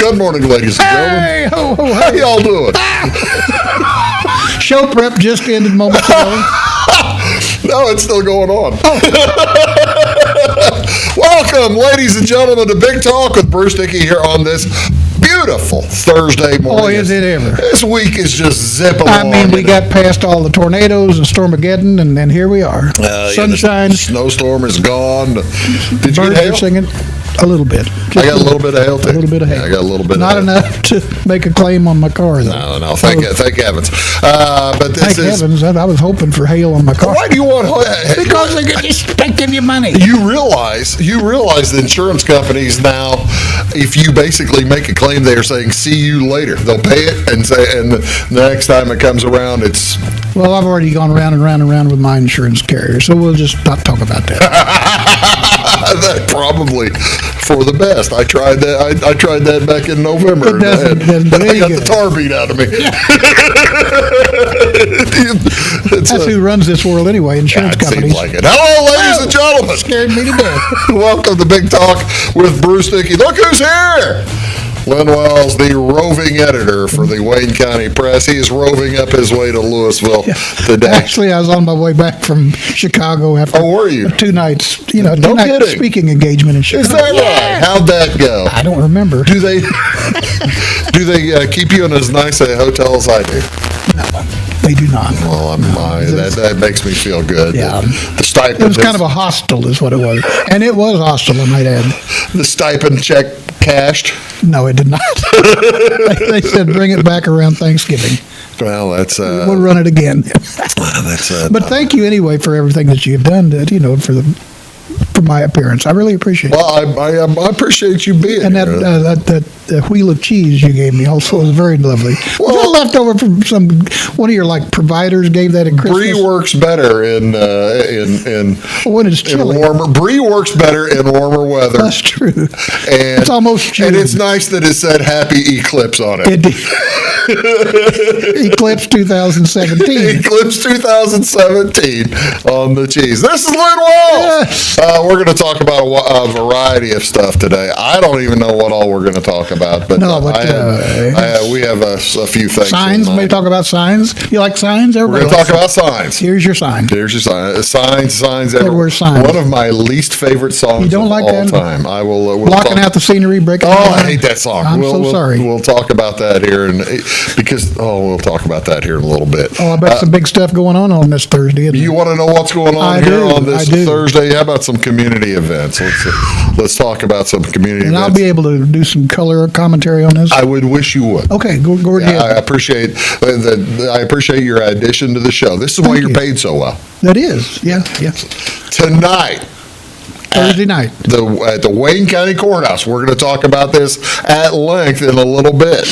Good morning, ladies and gentlemen. Hey, ho, ho, How hey. y'all doing? Show prep just ended moments ago. No, it's still going on. Welcome, ladies and gentlemen, to Big Talk with Bruce Dickey here on this beautiful Thursday morning. Oh, is it ever? This week is just zipping I along. mean, we got past all the tornadoes and Stormageddon, and then here we are. Sunshine, The snowstorm is gone. Did you get birds hail? are singing. A little bit. I got a little bit of hail, too. A little bit of hail. Yeah, I got a little bit Not of hail. enough to make a claim on my car, though. No, thank heavens. But this Thank is... heavens. I was hoping for hail on my car. Why do you want... Because they give you money. You realize the insurance companies now, if you basically make a claim, they are saying, see you later. They'll pay it and the next time it comes around, it's... Well, I've already gone round and round and round with my insurance carrier, so we'll just not talk about that. That probably for the best. I tried that. I tried that back in November. It doesn't do I any got good. the tar beat out of me. That's who runs this world anyway, insurance It companies. seems like it. Hello, ladies and gentlemen. Scared me to death. Welcome to Big Talk with Bruce Dickey. Look who's here! Lynn Wells, the roving editor for the Wayne County Press. He is roving up his way to Louisville today. Actually, I was on my way back from Chicago after Oh, were you? two nights, No two-night kidding. speaking engagement in Chicago. Is that right? How'd that go? I don't remember. Do they keep you in as nice a hotel as I do? They do not. Well, that makes me feel good. Yeah. The stipend. It was kind of a hostel is what it was. And it was hostile, I might add. The stipend check cashed. No, it did not. They said bring it back around Thanksgiving. Well, that's We'll run it again. that's But thank you anyway for everything that you've done for my appearance. I really appreciate it. well, I appreciate you being And here. that wheel of cheese you gave me also was very lovely. Was that left over from one of your providers gave that at Christmas? Brie works better in When it's chilly. warmer. Brie works better in warmer weather. That's true. And It's almost June. And it's nice that it said Happy Eclipse on it. It did. Eclipse 2017. Eclipse 2017 on the cheese. This is Lynn Wells. Yes. We're going to talk about a variety of stuff today. I don't even know what all we're going to talk about, but, we have a few things. Signs. Maybe talk about signs. You like signs? We're Everybody going to talk likes about signs. Here's your sign. Here's your sign. Signs. Word signs. One of my least favorite songs You don't of like all that? time. I will. We'll Blocking talk- out the scenery, breaking. Oh, the I line. hate that song. I'm so sorry. We'll talk about that here, we'll talk about that here in a little bit. Oh, I bet some big stuff going on this Thursday. Isn't You there? want to know what's going on I here do, on this I do. Thursday? How about some community events? Let's talk about some community And events. I'll be able to do some color commentary on this. I would wish you would. Okay, go ahead. Yeah, I appreciate your addition to the show. This is why Thank you're you. paid so well. That is, yeah. Tonight, Thursday night. at the Wayne County Courthouse, we're going to talk about this at length in a little bit.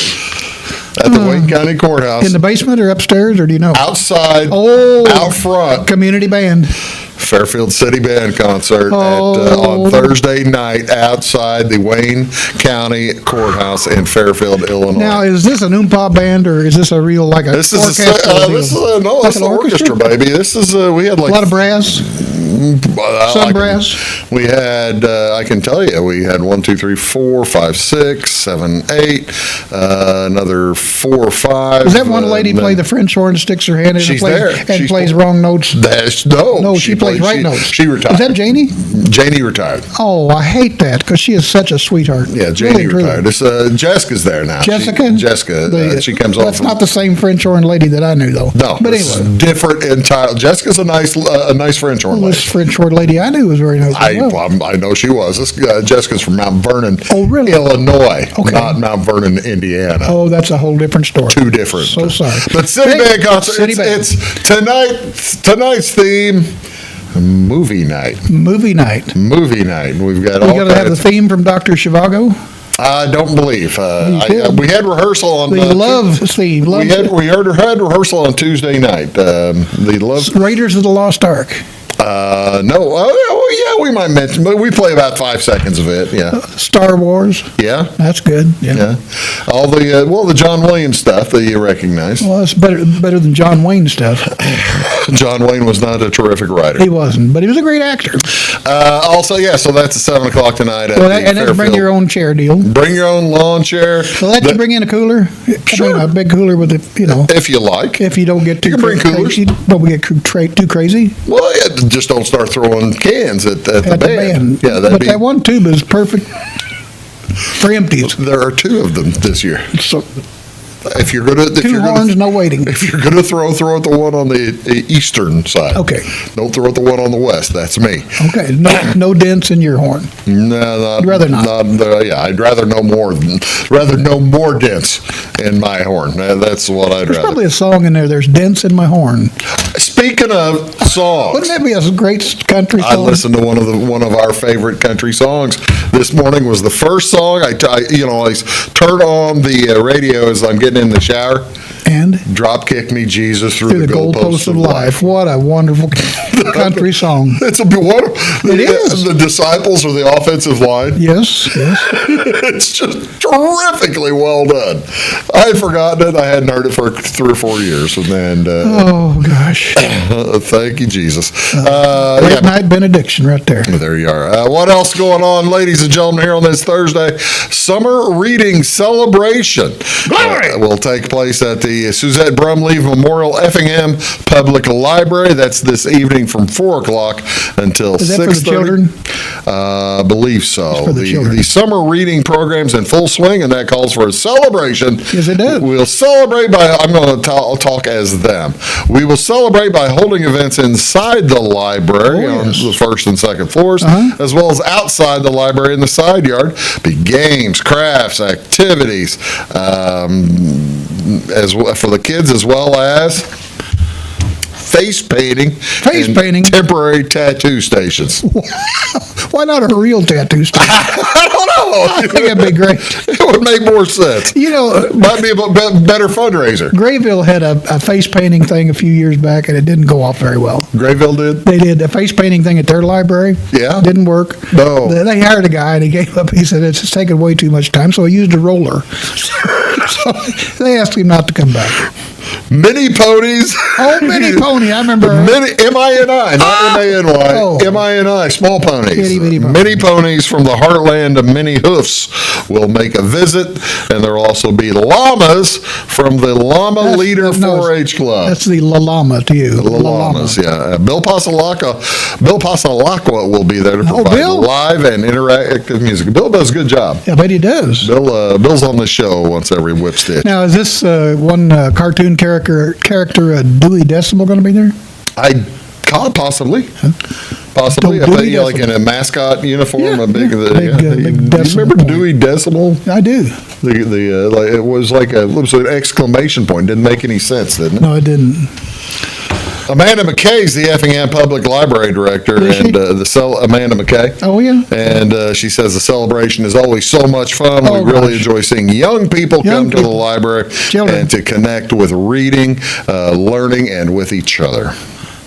At the Wayne County Courthouse, In the basement or upstairs, or do you know? outside, Oh. out front, Community band. Fairfield City Band concert Oh. on Thursday night outside the Wayne County Courthouse in Fairfield, Illinois. Now, is this an oompa band or is this a real this is orchestral deal? this is no, Like that's an an orchestra, baby. This is we had A lot of brass. Some I brass. We had I can tell you we had 1, 2, 3, 4, 5, 6, 7, 8, another 4 or 5. Does that one lady play the French horn, sticks her hand in She's and plays, there. and She's plays wrong notes? No, She plays right notes. She retired. Is that Janie? Janie retired. Oh, I hate that because she is such a sweetheart. Yeah, Janie Really, retired. truly. It's Jessica's there now. Jessica? Jessica. She comes on. That's not the same French horn lady that I knew, though. No, But it's anyway, different entirely. Jessica's a nice French horn lady. this French horn lady I knew was very nice. as well. I know she was. This Jessica's from Mount Vernon, Oh, really? Illinois, Okay. not Mount Vernon, Indiana. Oh, that's a whole different story. Two different. So sorry. But City Hey, Band concert. City Band. It's tonight's theme. Movie night. Movie night. Movie night. We've got We all got to have the kinds. theme from Dr. Zhivago. I don't believe. should. We had rehearsal on. The love theme. Love We had rehearsal on Tuesday night. The love. Raiders of the Lost Ark. No. Oh, yeah. We might mention, but we play about 5 seconds of it. Yeah. Star Wars. Yeah. That's good. Yeah. Yeah. All the the John Williams stuff that you recognize. Well, that's better than John Wayne stuff. John Wayne was not a terrific writer. He wasn't, but he was a great actor. Also, yeah, so that's at 7 o'clock tonight. At Well, the and that's bring Fairfield. your own chair deal. Bring your own lawn chair. They'll let you bring in a cooler. Sure. A big cooler with If you like. if you don't get too You can bring coolers. crazy. Don't get too crazy. Well, yeah, just don't start throwing cans at the At band. Yeah, that'd but be. that one tube is perfect for empties. There are 2 of them this year. So If you're gonna, if 2 you're horns, gonna, no waiting. if you're gonna throw it the one on the eastern side. Okay. Don't throw it the one on the west. That's me. Okay, no dents in your horn. No, You'd rather not. Yeah, I'd rather no more dents in my horn. That's what I'd There's rather. probably a song in there. There's dents in my horn. Speaking of songs, Wouldn't that be a great country song? I listened to one of our favorite country songs this morning. Was the first song I turn on the radio as I'm getting in the shower. And Drop kick me, Jesus, through the goalposts of life. What a wonderful country song. It's a one. It is. The disciples are the offensive line. Yes. It's just terrifically well done. I had forgotten it. I hadn't heard it for 3 or 4 years, and then Oh gosh. thank you, Jesus. Late night benediction right there. There you are. What else going on, ladies and gentlemen, here on this Thursday? Summer Reading Celebration will take place at the Suzette Brumleve Memorial Effingham Public Library. That's this evening from 4 o'clock until 6:30. Is that for the children? I believe so. for the children. The summer reading program's in full swing, and that calls for a celebration. Yes, it does. We'll celebrate by, I'm going to talk as them. We will celebrate by holding events inside the library Oh, on yes. the first and second floors, Uh-huh. as well as outside the library in the side yard. Be games, crafts, activities, as well for the kids, as well as face painting, and temporary tattoo stations. Why not a real tattoo station? I don't know. I think that'd be great. It would make more sense. You know, Might be a better fundraiser. Grayville had a face painting thing a few years back, and it didn't go off very well. Grayville did? They did a face painting thing at their library. Yeah. Didn't work. No. They hired a guy, and he gave up. He said, it's just taking way too much time, so he used a roller. So they asked him not to come back. Mini ponies. Oh, mini pony, I remember. Mini, M-I-N-I, not M-A-N-Y. Oh. M-I-N-I, small ponies. Itty bitty ponies. Mini ponies from the heartland of Mini Hoofs will make a visit, and there will also be llamas from the Llama Leader 4-H Club. That's the llama to you. The llamas, yeah. Bill Pasalacqua will be there to provide Bill? live and interactive music. Bill does a good job. I bet he does. Bill's on the show once every whip stitch. Now, is this one cartoon character Dewey Decimal going to be there? Possibly. Dewey I think like Decimal. in a mascot uniform. Yeah, a big, yeah. Big You decimal remember point. Dewey Decimal? I do. It was like it was an exclamation point. Didn't make any sense, didn't it? No, it didn't. Amanda McKay's the Effingham Public Library Director, Is she? and Amanda McKay. Oh, yeah? And she says the celebration is always so much fun. Oh, We really gosh. enjoy seeing young people Young come to the people. library Children. and to connect with reading, learning, and with each other.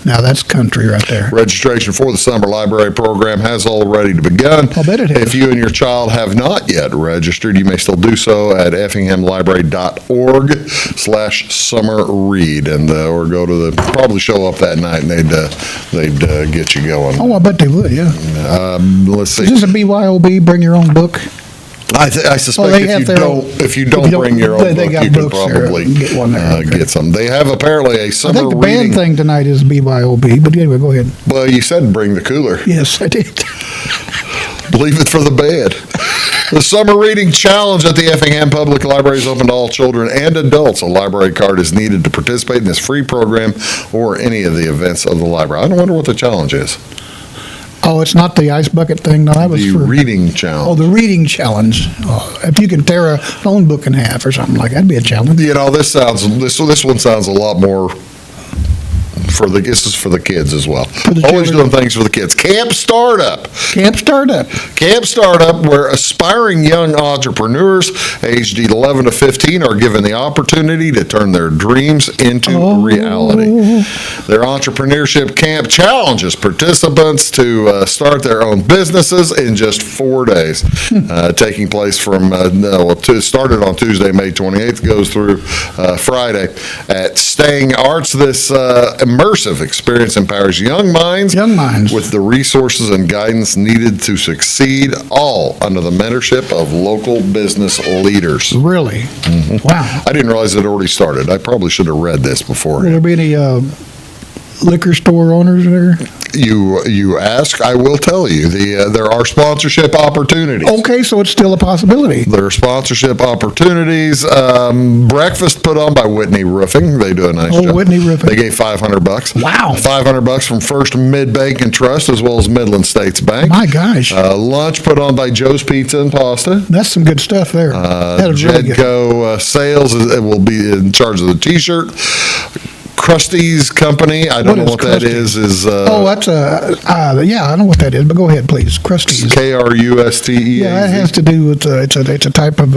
Now, that's country right there. Registration for the summer library program has already begun. I'll bet it has. If you and your child have not yet registered, you may still do so at effinghamlibrary.org/summerread, and or go to probably show up that night, and they'd get you going. Oh, I bet they would, yeah. Let's see. Is this a BYOB, bring your own book? I suspect they have if you don't bring your own they book, got you can books there. probably Get one there, okay. get some. They have apparently a I summer think the reading. band thing tonight is BYOB, but anyway, go ahead. Well, you said bring the cooler. Yes, I did. Leave it for the bed. The Summer Reading Challenge at the Effingham Public Library is open to all children and adults. A library card is needed to participate in this free program or any of the events of the library. I wonder what the challenge is. Oh, it's not the ice bucket thing? No, that was The for... reading challenge. Oh, the reading challenge. Oh, if you can tear a phone book in half or something like that, that'd be a challenge. You know, this one sounds a lot more this is for the kids as well. the Always children. doing things for the kids. Camp Startup. Camp Startup. Camp Startup, where aspiring young entrepreneurs aged 11 to 15 are given the opportunity to turn their dreams into reality. Their entrepreneurship camp challenges participants to start their own businesses in just 4 days, taking place from started on Tuesday, May 28th, goes through Friday at Staying Arts. This immersive experience empowers young minds with the resources and guidance needed to succeed, all under the mentorship of local business leaders. Really? Wow. I didn't realize it already started. I probably should have read this before. Will there be any liquor store owners there? You ask, I will tell you. There are sponsorship opportunities. Okay, so it's still a possibility. There are sponsorship opportunities. Breakfast put on by Whitney Roofing. They do a nice job. Whitney Roofing. They gave $500. Wow. $500 from First Mid Bank and Trust, as well as Midland States Bank. My gosh. Lunch put on by Joe's Pizza and Pasta. That's some good stuff there. That is really good. Jedco Sales will be in charge of the T-shirt. Krusty's Company, I don't know what that is. That's yeah, I know what that is, but go ahead, please. Krusty's. Krusteaz. Yeah, that has to do with, it's a type of,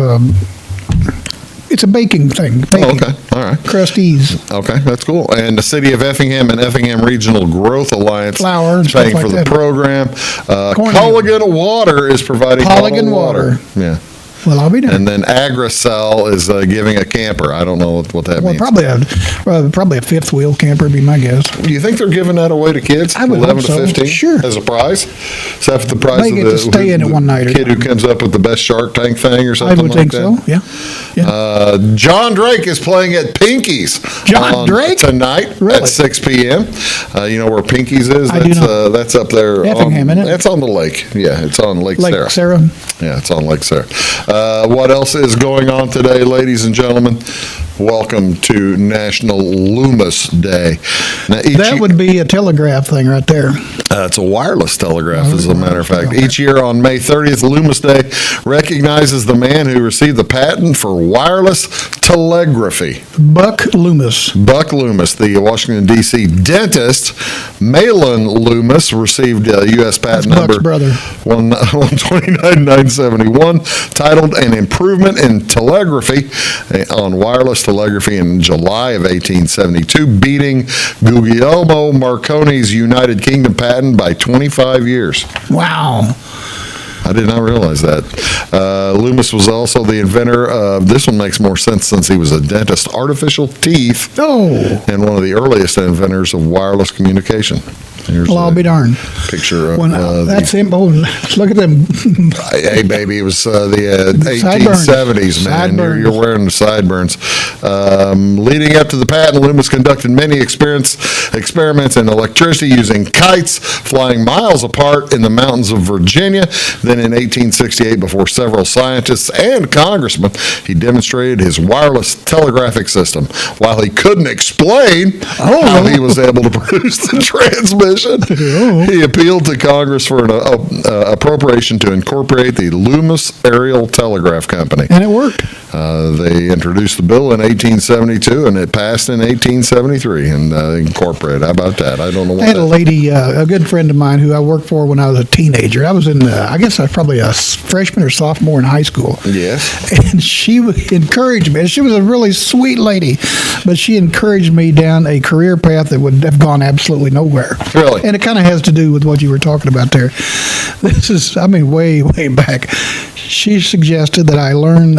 it's a baking thing. Baking. Oh, okay, all right. Krusty's. Okay, that's cool. And the City of Effingham and Effingham Regional Growth Alliance Flour and paying stuff for like the that. program. Culligan Water is providing Culligan bottled Water. Yeah. Well, I'll be there. And then Agricel is giving a camper. I don't know what that means. Probably a fifth wheel camper would be my guess. Do you think they're giving that away to kids? I would 11 hope to so. 15? Sure. As a prize? Is that the prize They of get to stay in it one night or kid who something. comes up with the best Shark Tank thing or I something would like think that? so, yeah. John Drake is playing at Pinky's. John Drake? Tonight Really? at 6 p.m. You know where Pinky's is? I do not. That's up there. Effingham, isn't it? That's on the lake. Yeah, it's on Lake Sarah. Like Sarah. Yeah, it's on Lake Sarah. What else is going on today, ladies and gentlemen? Welcome to National Loomis Day. Now, That would be a telegraph thing right there. it's a wireless telegraph, as a matter of fact. Each year on May 30th, Loomis Day recognizes the man who received the patent for wireless telegraphy. Buck Loomis. Buck Loomis, the Washington, D.C. dentist. Malin Loomis received a U.S. patent That's number Buck's brother. 129971, titled An Improvement in Telegraphy on Wireless Telegraphy in July of 1872, beating Guglielmo Marconi's United Kingdom patent by 25 years. Wow. I did not realize that. Loomis was also the inventor of, this one makes more sense since he was a dentist, artificial teeth, and one of the earliest inventors of wireless communication. Here's Well, I'll be darned. picture of That's simple. Look at them. Hey, baby, it was the Sideburns. 1870s, man. You're Sideburns. wearing the sideburns. Leading up to the patent, Loomis conducted many experiments in electricity using kites flying miles apart in the mountains of Virginia. Then in 1868, before several scientists and congressmen, he demonstrated his wireless telegraphic system. While he couldn't explain how he was able to produce the transmission, he appealed to Congress for an appropriation to incorporate the Loomis Aerial Telegraph Company. And it worked. They introduced the bill in 1872, and it passed in 1873, and incorporated. How about that? I don't know what I had a that lady, a good friend of mine who I worked for when I was a teenager. I was I guess I was probably a freshman or sophomore in high school. Yes. And she encouraged me. She was a really sweet lady, but she encouraged me down a career path that would have gone absolutely nowhere. Really? And it kind of has to do with what you were talking about there. This is, way, way back. She suggested that I learn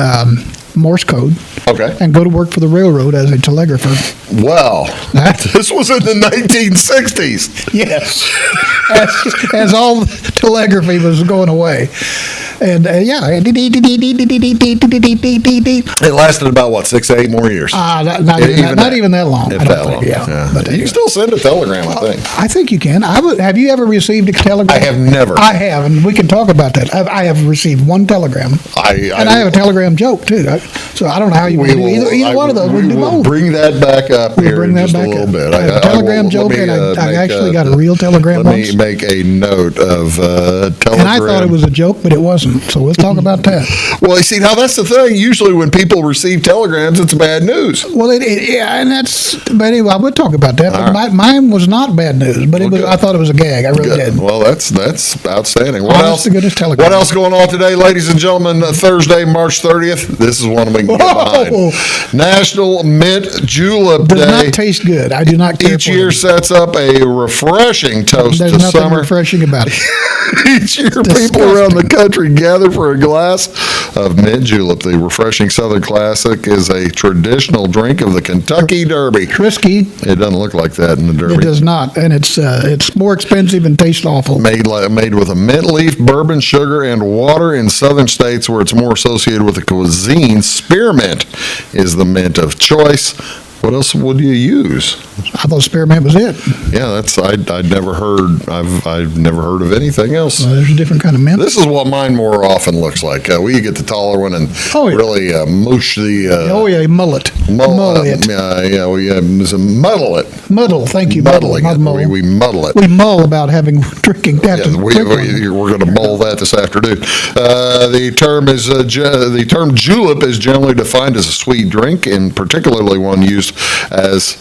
Morse code. Okay. And go to work for the railroad as a telegrapher. Well, this was in the 1960s. Yes. As all telegraphy was going away. And yeah. It lasted about, what, 6 to 8 more years? Not even that long. If I don't that think, long. yeah. But You can still send a telegram, I think. I think you can. Have you ever received a telegram? I have never. I have, and we can talk about that. I have received one telegram. And I have a telegram joke, too. So I don't know how you would do either one of those. We can do will both. bring that back up here in just a little bit. I have a telegram joke, and I actually got a real telegram Let once. me make a note of telegram. And I thought it was a joke, but it wasn't. So let's talk about that. Well, you see, now that's the thing. Usually when people receive telegrams, it's bad news. Well, yeah, and but anyway, I would talk about that. But mine was not bad news, but I thought it was a gag. I really did. Well, that's outstanding. What Honest else? to goodness telegram. What else going on today, ladies and gentlemen? Thursday, March 30th. This is one we can get behind. National Mint Julep Does Day. not taste good. I do not care Each for year them. sets up a refreshing toast There's to nothing summer. refreshing about it. Each year, people around the country gather for a glass of mint julep. The refreshing Southern classic is a traditional drink of the Kentucky Derby. Risky. It doesn't look like that in the Derby. It does not, and it's more expensive and tastes awful. Made with a mint leaf, bourbon, sugar, and water in southern states where it's more associated with the cuisine. Spearmint is the mint of choice. What else would you use? I thought spearmint was it. Yeah, I'd never heard. I've never heard of anything else. Well, there's a different kind of mint. This is what mine more often looks like. We get the taller one and Oh, yeah. really moosh the. Oh yeah, mullet. Mull it. We muddle it. Muddle. Thank you. Muddling Muddle, it. not mull. We muddle it. We mull about having drinking. Yeah, we're going to mull that this afternoon. The term julep is generally defined as a sweet drink, and particularly one used as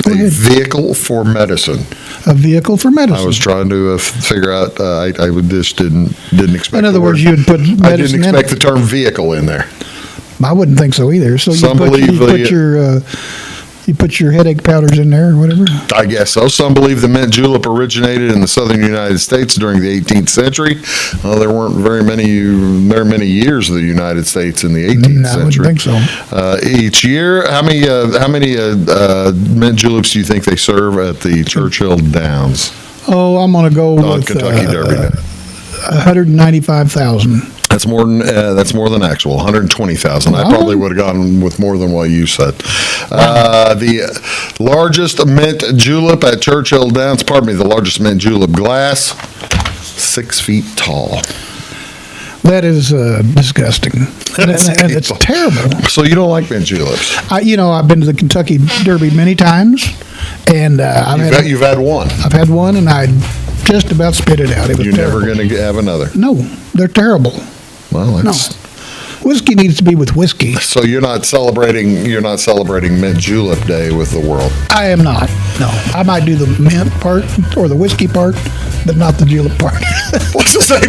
Go a ahead. vehicle for medicine. A vehicle for medicine. I was trying to figure out. I just didn't expect. In other the words, word. you'd put medicine I didn't in expect it. the term vehicle in there. I wouldn't think so either. So Some believe you put your headache powders in there or whatever. I guess so. Some believe the mint julep originated in the southern United States during the 18th century. Well, there weren't very many years of the United States in the 18th I wouldn't century. think so. Each year, how many mint juleps do you think they serve at the Churchill Downs Oh, I'm going to go on with Kentucky Derby Day? 195,000. That's more than actual, 120,000. I Wow. probably would have gone with more than what you said. The largest mint julep at Churchill Downs, the largest mint julep glass, 6 feet tall. That is disgusting. And it's terrible. So you don't like mint juleps? I've been to the Kentucky Derby many times, and You've had one. I've had one, and I just about spit it out. It was You're terrible. never going to have another. No, they're terrible. Well, No, that's, whiskey needs to be with whiskey. so you're not celebrating mint julep day with the world. I am not. No, I might do the mint part or the whiskey part, but not the julep part. What's the same?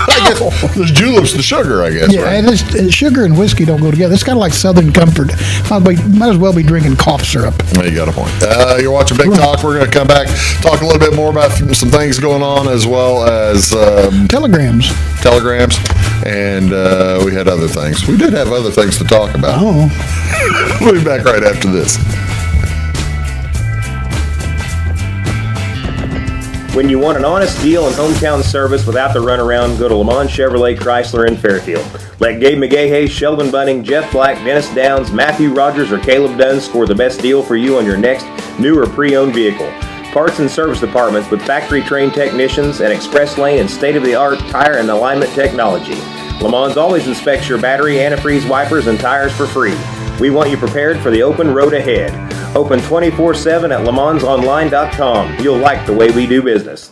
I guess the julep's the sugar. I guess. Yeah, Right? and sugar and whiskey don't go together. It's kind of like Southern Comfort. Might as well be drinking cough syrup. You got a point. You're watching Big Talk. We're going to come back, talk a little bit more about some things going on, as well as Telegrams. telegrams, and we had other things. We did have other things to talk about. Oh, We'll be back right after this. When you want an honest deal and hometown service without the runaround, go to Lamont Chevrolet Chrysler in Fairfield. Let Gabe McGahey, Sheldon Bunning, Jeff Black, Dennis Downs, Matthew Rogers, or Caleb Dunn score the best deal for you on your next new or pre-owned vehicle. Parts and service departments with factory-trained technicians and express lane and state-of-the-art tire and alignment technology. Lamont always inspects your battery, antifreeze, wipers, and tires for free. We want you prepared for the open road ahead. Open 24/7 at LeMansOnline.com. You'll like the way we do business.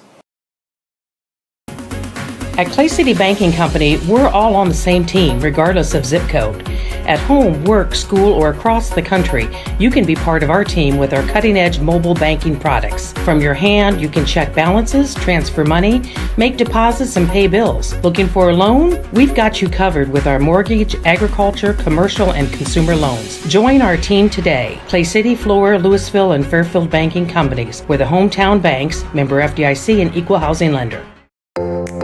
At Clay City Banking Company, we're all on the same team, regardless of zip code. At home, work, school, or across the country, you can be part of our team with our cutting-edge mobile banking products. From your hand, you can check balances, transfer money, make deposits, and pay bills. Looking for a loan? We've got you covered with our mortgage, agriculture, commercial, and consumer loans. Join our team today. Clay City, Flora, Louisville, and Fairfield Banking Companies. We're the hometown banks, member FDIC, and equal housing lender.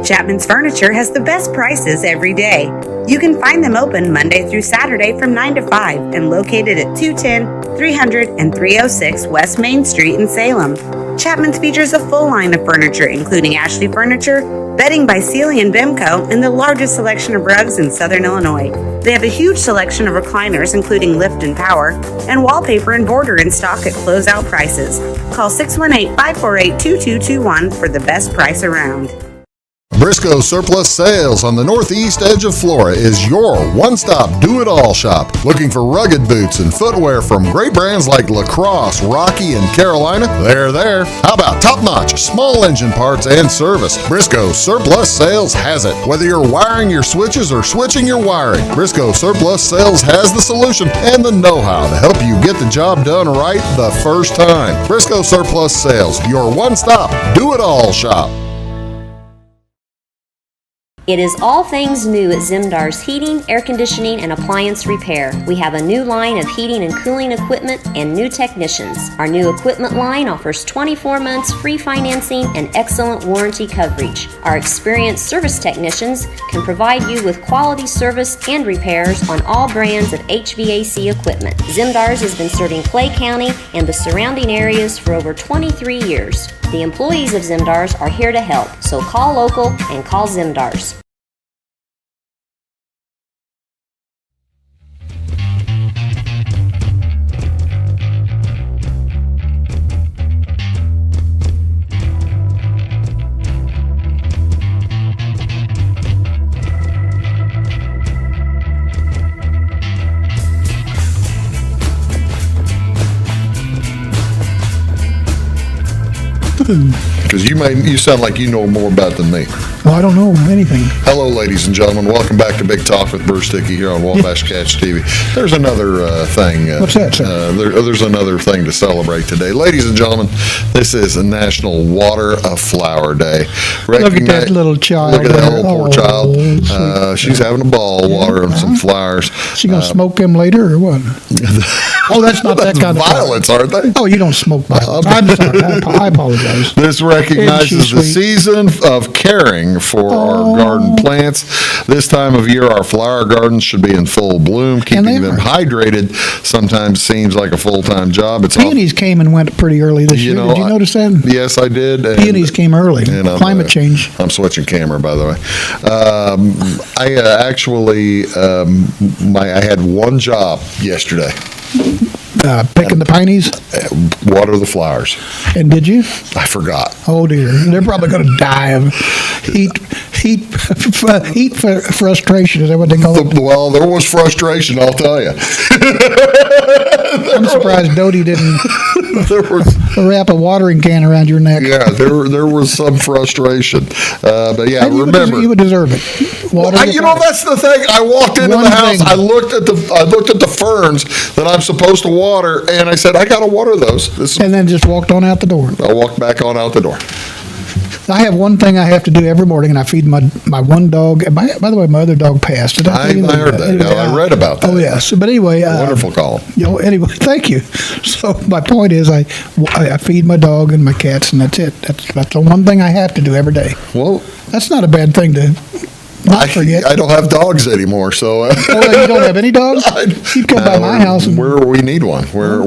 Chapman's Furniture has the best prices every day. You can find them open Monday through Saturday from 9 to 5 and located at 210, 300, and 306 West Main Street in Salem. Chapman's features a full line of furniture including Ashley Furniture, bedding by Sealy and Bimco, and the largest selection of rugs in Southern Illinois. They have a huge selection of recliners including lift and power, and wallpaper and border in stock at closeout prices. Call 618-548-2221 for the best price around. Briscoe Surplus Sales on the northeast edge of Flora is your one-stop do-it-all shop. Looking for rugged boots and footwear from great brands like Lacrosse, Rocky, and Carolina? They're there. How about top-notch small engine parts and service? Briscoe Surplus Sales has it. Whether you're wiring your switches or switching your wiring, Briscoe Surplus Sales has the solution and the know-how to help you get the job done right the first time. Briscoe Surplus Sales, your one-stop do-it-all shop. It is all things new at Zimdar's Heating, Air Conditioning, and Appliance Repair. We have a new line of heating and cooling equipment and new technicians. Our new equipment line offers 24 months free financing and excellent warranty coverage. Our experienced service technicians can provide you with quality service and repairs on all brands of HVAC equipment. Zimdar's has been serving Clay County and the surrounding areas for over 23 years. The employees of Zimdar's are here to help, so call local and call Zimdar's. Because you sound like you know more about than me. Well, I don't know anything. Hello, ladies and gentlemen. Welcome back to Big Talk with Bruce Dickey here on Wabash Catch TV. There's another thing. What's that, sir? There's another thing to celebrate today. Ladies and gentlemen, this is a National Water a Flower Day. Look at that little child. Look at that little poor Oh, child. sweet. She's having a ball watering some flowers. She gonna smoke them later or what? Oh, that's not that kind of violets, aren't they? Oh, you don't smoke violets. I'm sorry. I apologize. This recognizes the sweet? season of caring for our garden plants. This time of year, our flower gardens should be in full bloom. And they Keeping them are. hydrated sometimes seems like a full-time job. It's Peonies came and went pretty early this year. Did you notice that? Yes, I did. and- Peonies came early. and I'm, Climate change. I'm switching camera, by the way. I actually, I had one job yesterday. Picking the pineies. Water the flowers. And did you? I forgot. Oh dear, they're probably going to die of heat frustration. Is that what they call it? Well, there was frustration, I'll tell you. I'm surprised Dodie didn't There was, wrap a watering can around your neck. yeah, there was some frustration. But yeah, And remember. you would deserve it. Water the You know, flowers. that's the thing. I walked into One the house. thing. I looked at the ferns that I'm supposed to water, and I said, I got to water those. And then just walked on out the door. I walked back on out the door. I have one thing I have to do every morning, and I feed my one dog. And by the way, my other dog passed. Did I tell you heard that. Anyway, I read about that. Oh yes, but anyway, Wonderful call. Anyway, thank you. So my point is, I feed my dog and my cats, and that's it. That's the one thing I have to do every day. Well, That's not a bad thing to not forget. I don't have dogs anymore, so. Oh, you don't have any dogs? You come by my house and we need one. We're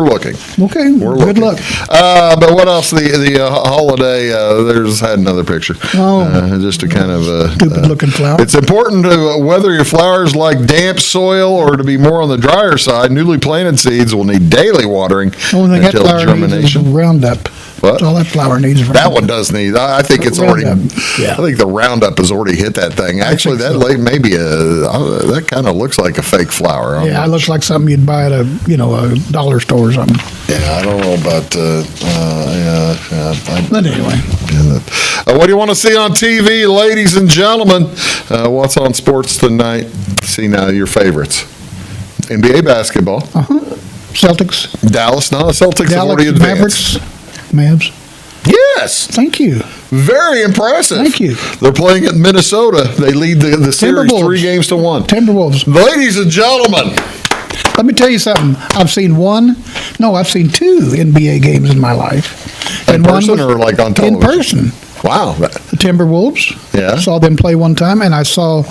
looking. okay. We're Good looking. luck. But what else? The holiday. There's had another picture. Oh. Just to kind of Stupid looking flower. It's important to whether your flowers like damp soil or to be more on the drier side. Newly planted seeds will need daily watering The only thing that until flower needs is germination. Roundup. What? That's all that flower needs is That Roundup. one does need. I think it's already. Roundup, yeah. I think the Roundup has already hit that thing. Actually, think that maybe that kind of looks like a fake flower. I'm Yeah, not it looks like something you'd buy at a dollar store or something. Yeah, I don't know about. But anyway, What do you want to see on TV, ladies and gentlemen? What's on sports tonight? See now your favorites. NBA basketball. Celtics, Dallas. No, the Celtics have already Dallas, advanced. Mavs. Yes, Thank you. very impressive. Thank you. They're playing at Minnesota. They lead the series Timberwolves. 3-1. Timberwolves. Ladies and gentlemen, Let me tell you something. I've seen two NBA games in my life. in one person was or like on in television? person. Wow. The Timberwolves. Yeah. Saw them play one time, and I saw,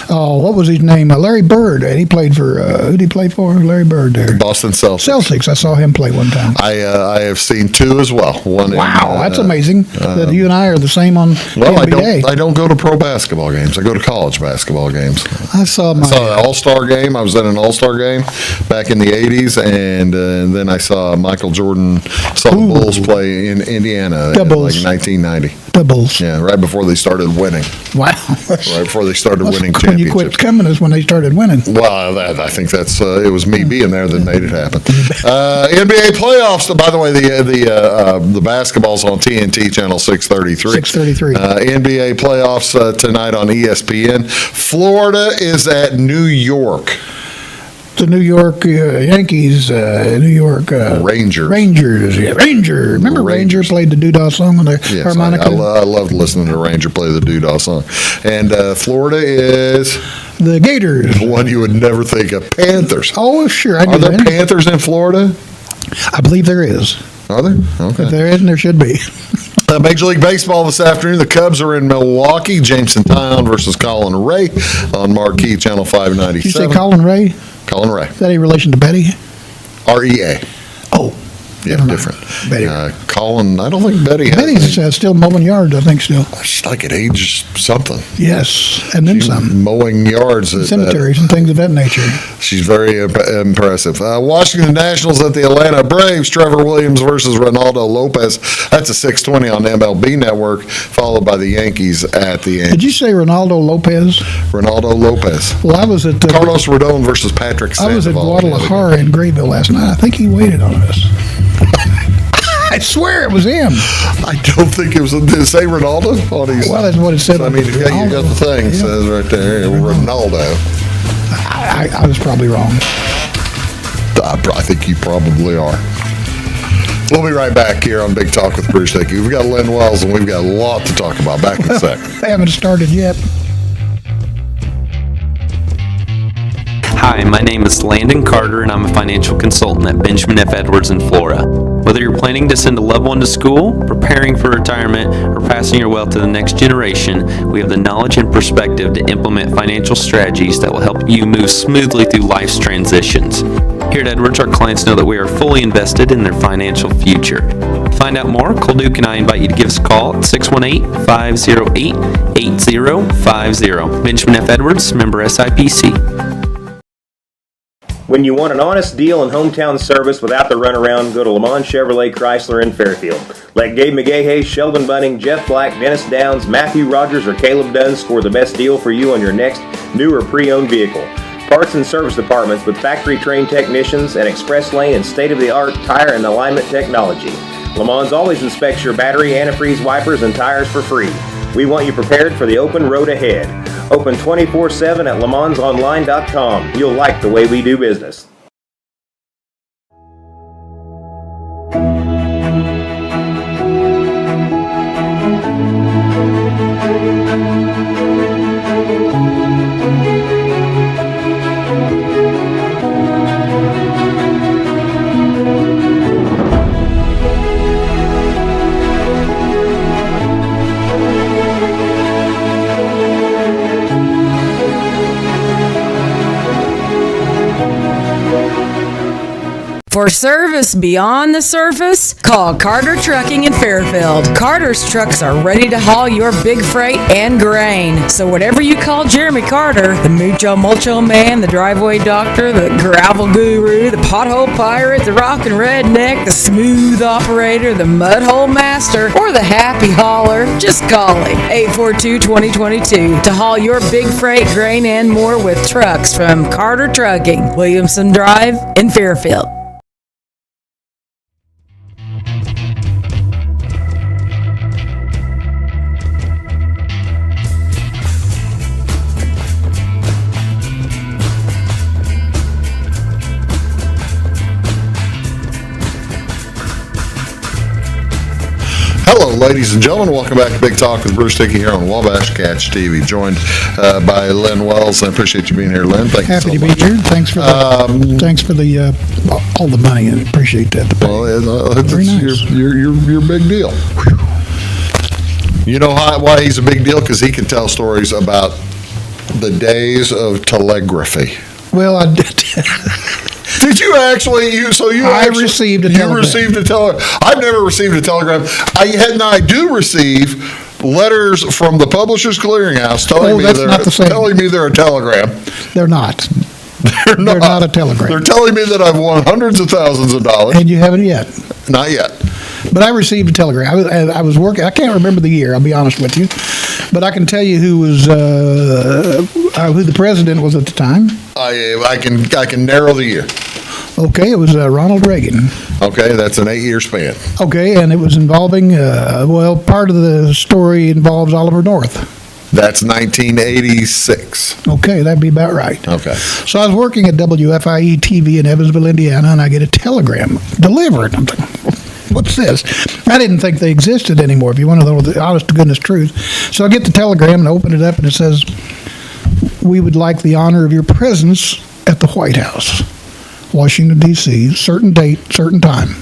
what was his name? Larry Bird. And he played for, who did he play for? Larry Bird there. Boston Celtics. Celtics. I saw him play one time. I have seen two as well. One. Wow, that's amazing that you and I are the same on Well, NBA. I don't go to pro basketball games. I go to college basketball games. I saw my. I saw an All-Star game. I was at an All-Star game back in the 80s, and then I saw Michael Jordan, the Bulls play in Indiana The in Bulls. like 1990. The Bulls. Yeah, right before they started winning. Wow. Right before they started winning When you championships. quit coming is when they started winning. Well, I think that's it was me being there that made it happen. NBA playoffs. By the way, the basketball's on TNT channel 633. 633. NBA playoffs tonight on ESPN. Florida is at New York. the New York Yankees, New York Rangers. Rangers, yeah, Ranger. Remember Ranger played the Doodah song on the Yes, harmonica? I loved listening to Ranger play the Doodah song. And Florida is The Gators. one you would never think of. Panthers. Oh, sure, I Are do there that. Panthers in Florida? I believe there is. Are there? Okay. If there isn't, there should be. Major League Baseball this afternoon. The Cubs are in Milwaukee. Jameson Town versus Colin Ray on Marquee Channel Did you say 597. Colin Ray? Colin Ray. Is that any relation to Betty? REA. Oh, Yeah, never mind. different. Betty. Colin, I don't think Betty has. Betty's still mowing yards, I think, still. She's like at age something. Yes, and then some. Mowing yards. Cemeteries and things of that nature. She's very impressive. Washington Nationals at the Atlanta Braves. Trevor Williams versus Ronaldo Lopez. That's a 6:20 on MLB Network, followed by the Yankees at the end. Did you say Ronaldo Lopez? Ronaldo Lopez. Well, I was at Carlos Rodon versus Patrick I was at Sandoval. Guadalajara in Grayville last night. I think he waited on us. I swear it was him. I don't think it was. Did it say Ronaldo? Well, that's what it said. I mean, you got the thing. It says right there, Ronaldo. I was probably wrong. I think you probably are. We'll be right back here on Big Talk with Bruce Dickey. We've got Lynn Wells, and we've got a lot to talk about. Back in a sec. I haven't started yet. Hi, my name is Landon Carter, and I'm a financial consultant at Benjamin F. Edwards in Florida. Whether you're planning to send a loved one to school, preparing for retirement, or passing your wealth to the next generation, we have the knowledge and perspective to implement financial strategies that will help you move smoothly through life's transitions. Here at Edwards, our clients know that we are fully invested in their financial future. To find out more, call Duke and I invite you to give us a call at 618-508-8050. Benjamin F. Edwards, member SIPC. When you want an honest deal and hometown service without the runaround, go to Lamont Chevrolet Chrysler in Fairfield. Let Gabe McGahey, Sheldon Bunning, Jeff Black, Dennis Downs, Matthew Rogers, or Caleb Dunn score the best deal for you on your next new or pre-owned vehicle. Parts and service departments with factory-trained technicians and express lane and state-of-the-art tire and alignment technology. Lamont always inspects your battery, antifreeze, wipers, and tires for free. We want you prepared for the open road ahead. Open 24/7 at LeMansOnline.com. You'll like the way we do business. For service beyond the surface, call Carter Trucking in Fairfield. Carter's trucks are ready to haul your big freight and grain. So whatever you call Jeremy Carter, the Mucho Mulcho Man, the driveway doctor, the gravel guru, the pothole pirate, the rockin' redneck, the smooth operator, the mudhole master, or the happy hauler, just call him. 842-2022 to haul your big freight, grain, and more with trucks from Carter Trucking, Williamson Drive in Fairfield. Hello, ladies and gentlemen. Welcome back to Big Talk with Bruce Dickey here on Wabash Catch TV. Joined by Lynn Wells. I appreciate you being here, Lynn. Thank you so Happy to much. be here. Thanks for the all the money. I appreciate that. Well, it's Very nice. your big deal. You know why he's a big deal? Because he can tell stories about the days of telegraphy. Well, I did. Did you actually? I received a telegram. You received a telegram. I've never received a telegram. I do receive letters from the Publishers Clearinghouse telling me that's not the same. telling me they're a telegram. They're not. They're not a telegram. They're telling me that I've won hundreds of thousands of dollars. And you haven't yet. Not yet. But I received a telegram. I was working. I can't remember the year. I'll be honest with you, but I can tell you who the president was at the time. I can narrow the year. Okay, it was Ronald Reagan. Okay, that's an 8-year span. Okay, and it was involving. Part of the story involves Oliver North. That's 1986. Okay, that'd be about right. Okay. So I was working at WFIE TV in Evansville, Indiana, and I get a telegram delivered. I'm thinking, what's this? I didn't think they existed anymore, if you want to know the honest to goodness truth. So I get the telegram and open it up, and it says, "We would like the honor of your presence at the White House, Washington, D.C., certain date, certain time."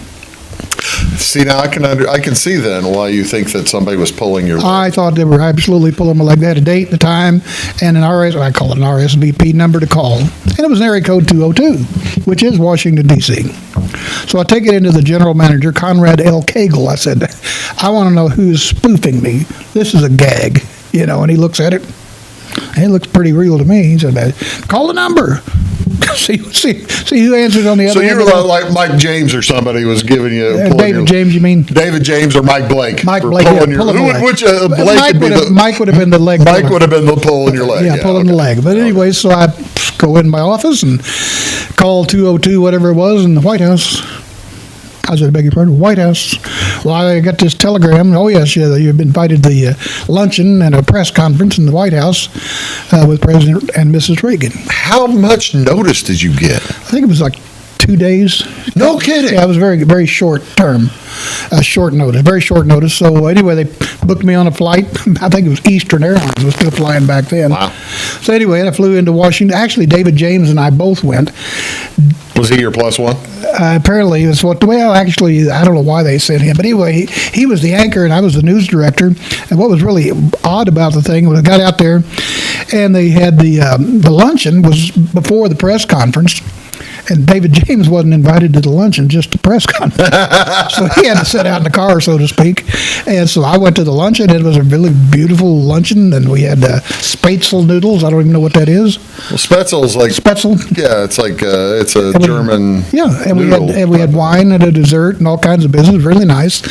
See, now I can see then why you think that somebody was pulling your leg. I thought they were absolutely pulling my leg. They had a date, the time, and I call it an RSVP number to call. And it was an area code 202, which is Washington, D.C. So I take it into the general manager, Conrad L. Cagle. I said, "I want to know who's spoofing me. This is a gag." And he looks at it. It looks pretty real to me. He said, "Call the number." See who answers on the other So you end. were like Mike James or somebody was giving you David James, you mean? David James or Mike Blake? Mike for Blake, pulling yeah, your, pulling who the would, leg. which Blake would be the Mike would have been the leg. Mike puller. would have been the pulling your leg. Yeah, pulling the leg. But anyway, so I go in my office and call 202, whatever it was, in the White House. I said, "I beg your pardon, White House." Well, I got this telegram. Oh, yes, you've been invited to the luncheon and a press conference in the White House with President and Mrs. Reagan. How much notice did you get? I think it was like 2 days. No kidding. Yeah, it was very, very short term, short notice, very short notice. So anyway, they booked me on a flight. I think it was Eastern Airlines was still flying back then. Wow. So anyway, I flew into Washington. Actually, David James and I both went. Was he your plus one? Apparently, it was actually, I don't know why they sent him. But anyway, he was the anchor and I was the news director. And what was really odd about the thing was I got out there and they had the luncheon was before the press conference. And David James wasn't invited to the luncheon, just the press conference. So he had to sit out in the car, so to speak. And so I went to the luncheon. It was a really beautiful luncheon, and we had Spätzle noodles. I don't even know what that is. Well, Spätzle's like Spätzle? Yeah, it's like it's a German. Yeah, and noodle. we had wine and a dessert and all kinds of business. Really nice.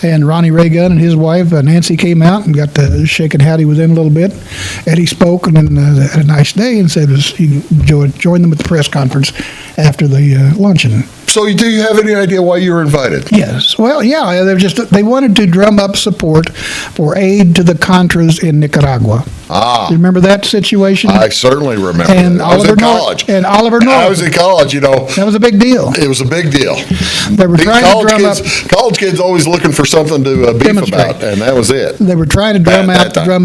And Ronnie Reagan and his wife Nancy came out and got to shake and howdy with them a little bit. And he spoke and then had a nice day and said you join them at the press conference after the luncheon. So do you have any idea why you were invited? Yes. Well, yeah, they wanted to drum up support for aid to the Contras in Nicaragua. Ah. Do you remember that situation? I certainly remember And that. I was in college. And Oliver North. I was in college, That was a big deal. It was a big deal. They were trying to drum up. College kids always looking for something to beef Demonstrate. about, and that was it. They were trying to drum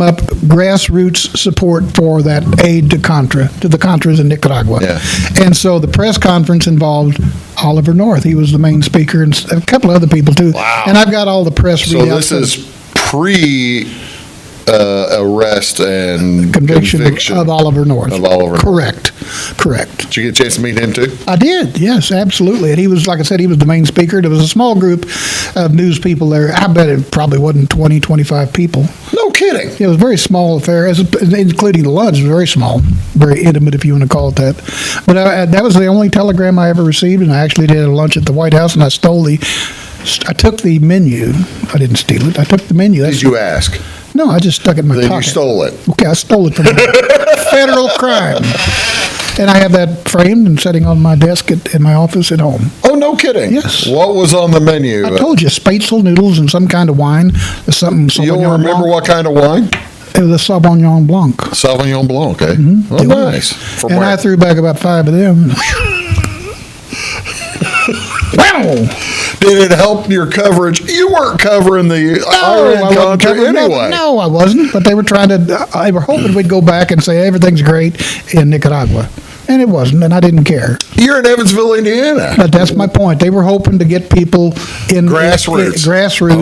up grassroots support for that aid to the Contras in Nicaragua. Yeah. And so the press conference involved Oliver North. He was the main speaker and a couple of other people too. Wow. And I've got all the press So readouts. this is pre-arrest and conviction of Oliver North. Correct. Did you get a chance to meet him too? I did, yes, absolutely. And he was, like I said, he was the main speaker. There was a small group of news people there. I bet it probably wasn't 20, 25 people. No kidding. It was a very small affair, including the lunch. It was very small, very intimate, if you want to call it that. But that was the only telegram I ever received, and I actually did a lunch at the White House, and I took the menu. I didn't steal it. I took the menu. Did you ask? No, I just stuck it in my pocket. Then you stole it. Okay, I stole it from a federal crime. And I have that framed and sitting on my desk in my office at home. Oh, no kidding. Yes. What was on the menu? I told you, Spätzle noodles and some kind of wine. Something You don't remember what kind of wine? It was a Sauvignon Blanc. Sauvignon Blanc, eh? Mm-hmm. Oh, nice. And I threw back about 5 of them. Wow! Did it help your coverage? You weren't covering the Iran-Contra anyway. No, I wasn't. But they were they were hoping we'd go back and say everything's great in Nicaragua. And it wasn't, and I didn't care. You're in Evansville, Indiana. But that's my point. They were hoping to get people in grassroots,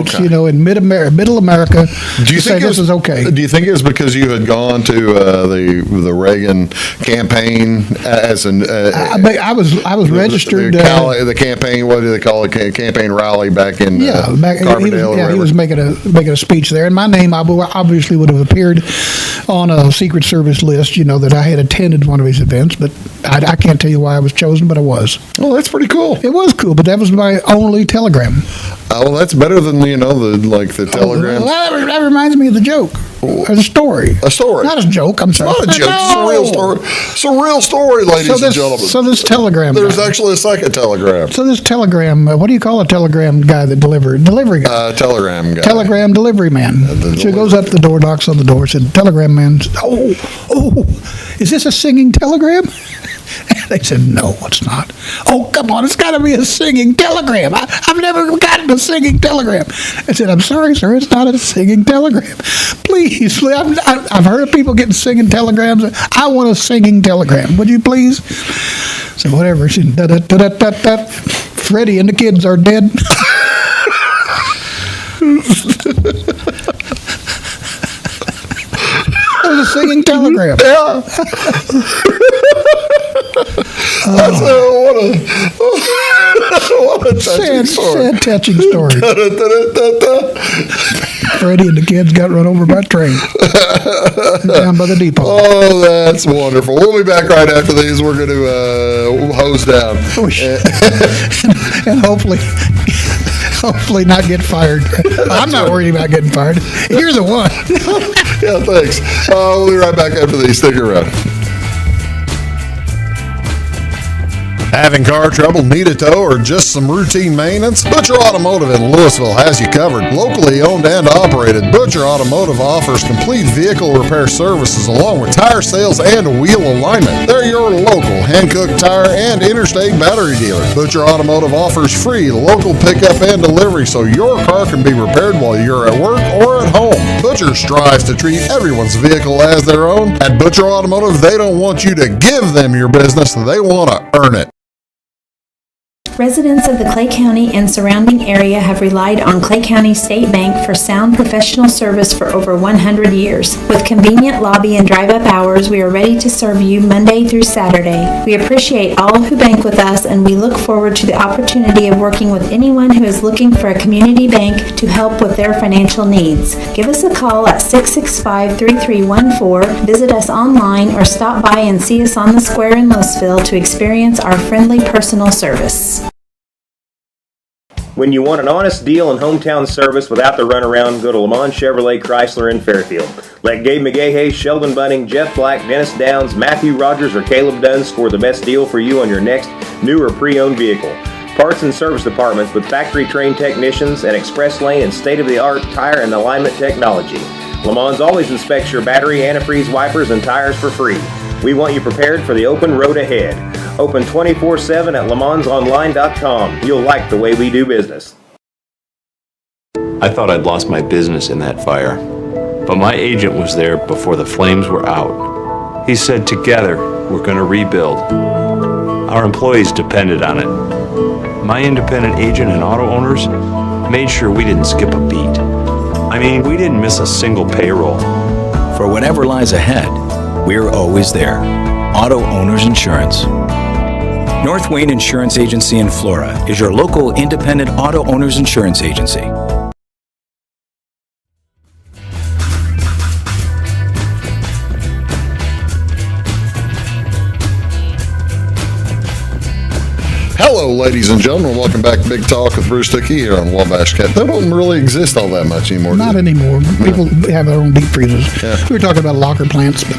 okay. In middle America. Do you think this is okay? Do you think it was because you had gone to the Reagan campaign as an? I was registered. The campaign. What do they call it? Campaign rally back in Carbondale. He was making a speech there, and my name obviously would have appeared on a Secret Service list. That I had attended one of his events, but I can't tell you why I was chosen, but I was. Oh, that's pretty cool. It was cool, but that was my only telegram. Oh, well, that's better than the telegram. Well, that reminds me of the joke. A story. A story. Not a joke. I'm sorry. It's not a joke. It's a real story. It's a real story, ladies and gentlemen. So this telegram There's guy. actually a second telegram. So this telegram, what do you call a telegram guy that delivery guy? Telegram guy. Telegram delivery man. So he goes up to the door, knocks on the door, said, telegram man, oh, is this a singing telegram? They said, no, it's not. Oh, come on, it's got to be a singing telegram. I've never gotten a singing telegram. I said, I'm sorry, sir, it's not a singing telegram. Please, I've heard of people getting singing telegrams. I want a singing telegram. Would you please? So whatever. She, da-da-da-da-da-da. Freddie and the kids are dead. It was a singing telegram. Yeah. What a touching story. Sad, touching story. Freddie and the kids got run over by a train down by the depot. Oh, that's wonderful. We'll be back right after these. We're going to hose down. And hopefully not get fired. I'm not worried about getting fired. You're the one. Yeah, thanks. We'll be right back after these. Stick around. Having car trouble, need a tow, or just some routine maintenance? Butcher Automotive in Louisville has you covered. Locally owned and operated, Butcher Automotive offers complete vehicle repair services along with tire sales and wheel alignment. They're your local Hankook tire and interstate battery dealer. Butcher Automotive offers free local pickup and delivery so your car can be repaired while you're at work or at home. Butcher strives to treat everyone's vehicle as their own. At Butcher Automotive, they don't want you to give them your business, they want to earn it. Residents of the Clay County and surrounding area have relied on Clay County State Bank for sound professional service for over 100 years. With convenient lobby and drive-up hours, we are ready to serve you Monday through Saturday. We appreciate all who bank with us, and we look forward to the opportunity of working with anyone who is looking for a community bank to help with their financial needs. Give us a call at 665-3314, visit us online, or stop by and see us on the square in Louisville to experience our friendly personal service. When you want an honest deal and hometown service without the runaround, go to Lamont Chevrolet Chrysler in Fairfield. Let Gabe McGahey, Sheldon Bunning, Jeff Black, Dennis Downs, Matthew Rogers, or Caleb Dunn score the best deal for you on your next new or pre-owned vehicle. Parts and service departments with factory-trained technicians and express lane and state-of-the-art tire and alignment technology. Lamont always inspects your battery, antifreeze, wipers, and tires for free. We want you prepared for the open road ahead. Open 24/7 at LeMansOnline.com. You'll like the way we do business. I thought I'd lost my business in that fire, but my agent was there before the flames were out. He said, together, we're going to rebuild. Our employees depended on it. My independent agent and auto owners made sure we didn't skip a beat. I mean, we didn't miss a single payroll. For whatever lies ahead, we're always there. Auto Owners Insurance. North Wayne Insurance Agency in Flora is your local independent auto owners insurance agency. Hello, ladies and gentlemen. Welcome back to Big Talk with Bruce Dickey here on Wabash Cat. They don't really exist all that much anymore. Not anymore. People have their own deep freezers. Yeah. We were talking about locker plants, but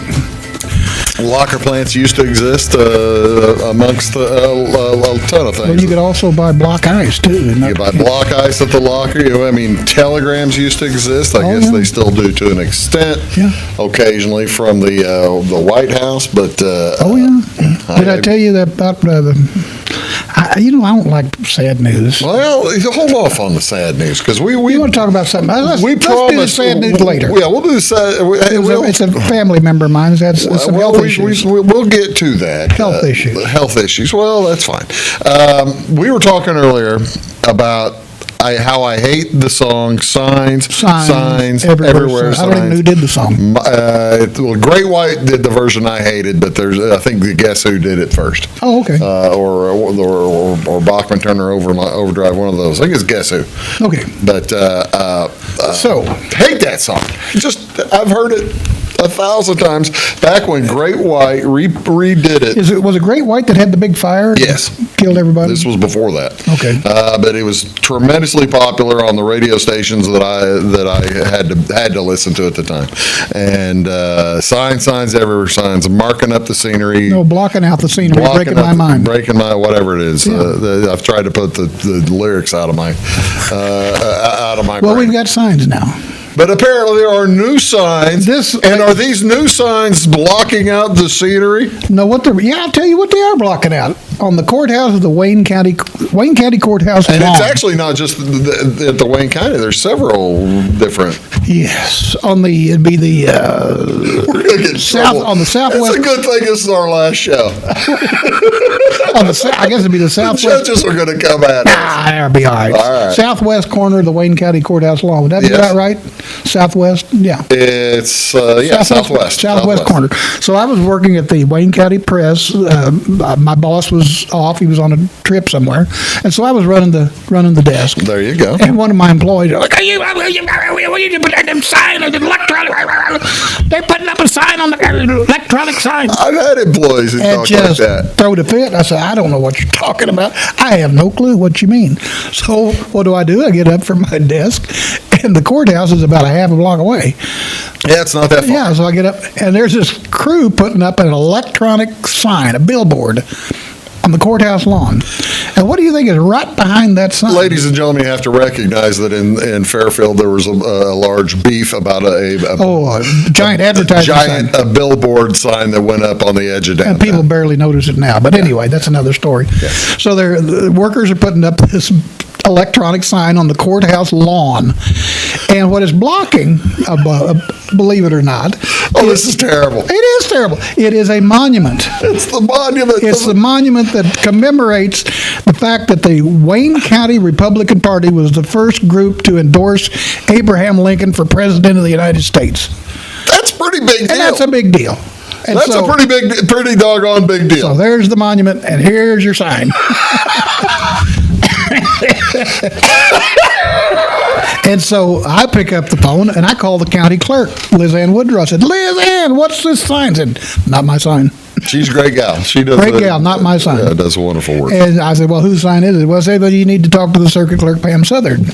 locker plants used to exist amongst a ton of things. well, you could also buy block ice too. You buy block ice at the locker. I mean, telegrams used to exist. I guess they still do to an extent. Yeah. Occasionally from the White House, but Did I tell you that about I don't like sad news. Well, hold off on the sad news because we want to talk about something. Let's do the sad news later. Yeah, we'll do sad. It's a family member of mine who's had some health issues. We'll get to that. Health issues. Health issues. Well, that's fine. We were talking earlier about how I hate the song Signs everywhere. I don't even know who did the song. Great White did the version I hated, but I think Guess Who did it first. Oh, okay. Or Bachman Turner Overdrive, one of those. I think it's Guess Who. Okay. But so hate that song. I've heard it 1,000 times. Back when Great White redid it. Was it Great White that had the big fire? Yes. Killed everybody? This was before that. Okay. But it was tremendously popular on the radio stations that I had to listen to at the time. And signs everywhere, signs marking up the scenery. No, blocking out the scenery, breaking my mind. Breaking my, whatever it is. Yeah. I've tried to put the lyrics out of my Well, brain. we've got signs now. But apparently there are new signs. Are these new signs blocking out the scenery? No, I'll tell you what they are blocking out. On the courthouse of the Wayne County Courthouse And lawn. it's actually not just at the Wayne County. There's several different. Yes, it'd be the We're gonna get in trouble. on the southwest. It's a good thing this is our last show. I guess it'd be the The southwest. judges are going to come at us. That'll be all right. All right. Southwest corner of the Wayne County Courthouse lawn. Would that be Yes. about right? Southwest, yeah. It's southwest. Southwest corner. So I was working at the Wayne County Press. My boss was off; he was on a trip somewhere, and so I was running the desk. There you go. And one of my employees, like, you put that sign on the electronic. They're putting up a sign on the electronic sign. I've had employees who And talk like just that. throw the fit. I said, I don't know what you're talking about. I have no clue what you mean. So what do? I get up from my desk, and the courthouse is about a half a block away. Yeah, it's not that far. Yeah, so I get up, and there's this crew putting up an electronic sign, a billboard, on the courthouse lawn. And what do you think is right behind that sign? Ladies and gentlemen, you have to recognize that in Fairfield there was a large beef about a giant advertising sign. a billboard sign that went up on the edge of downtown. And people barely notice it now. But anyway, that's another story. Yeah. So the workers are putting up this electronic sign on the courthouse lawn. And what is blocking, believe it or not. This is terrible. It is terrible. It is a monument. It's the monument. It's the monument that commemorates the fact that the Wayne County Republican Party was the first group to endorse Abraham Lincoln for President of the United States. That's a pretty big deal. And that's a big deal. And That's a pretty doggone big deal. So there's the monument, and here's your sign. And so I pick up the phone, and I call the county clerk, Liz Ann Woodrow. I said, Liz Ann, what's this sign? I said, not my sign. She's a great gal. She does Great gal, not my sign. Yeah, does wonderful work. And I said, well, whose sign is it? Well, I said, well, you need to talk to the circuit clerk, Pam Southern.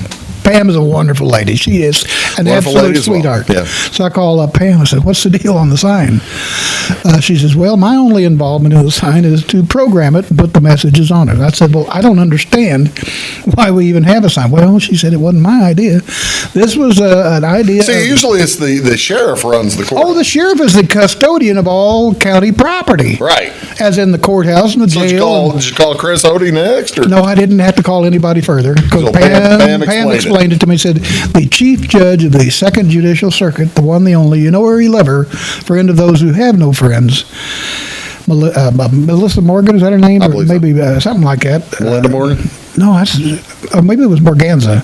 Pam is a wonderful lady. She is an Wonderful lady absolute as well. sweetheart. Yeah. So I call up Pam and said, what's the deal on the sign? She says, well, my only involvement in the sign is to program it and put the messages on it. I said, well, I don't understand why we even have a sign. Well, she said, it wasn't my idea. This was an idea. See, usually it's the sheriff runs the court. Oh, the sheriff is the custodian of all county property. Right. As in the courthouse and the So jail. did you call Chris Odie next? Or? No, I didn't have to call anybody further because So Pam Pam explained it to me. Said the chief judge of the Second Judicial Circuit, the one, the only, you know her, you love her, friend of those who have no friends. Melissa Morgan, is that her name? I Or believe so. maybe something like that. Melinda Morgan? No, maybe it was Morganza.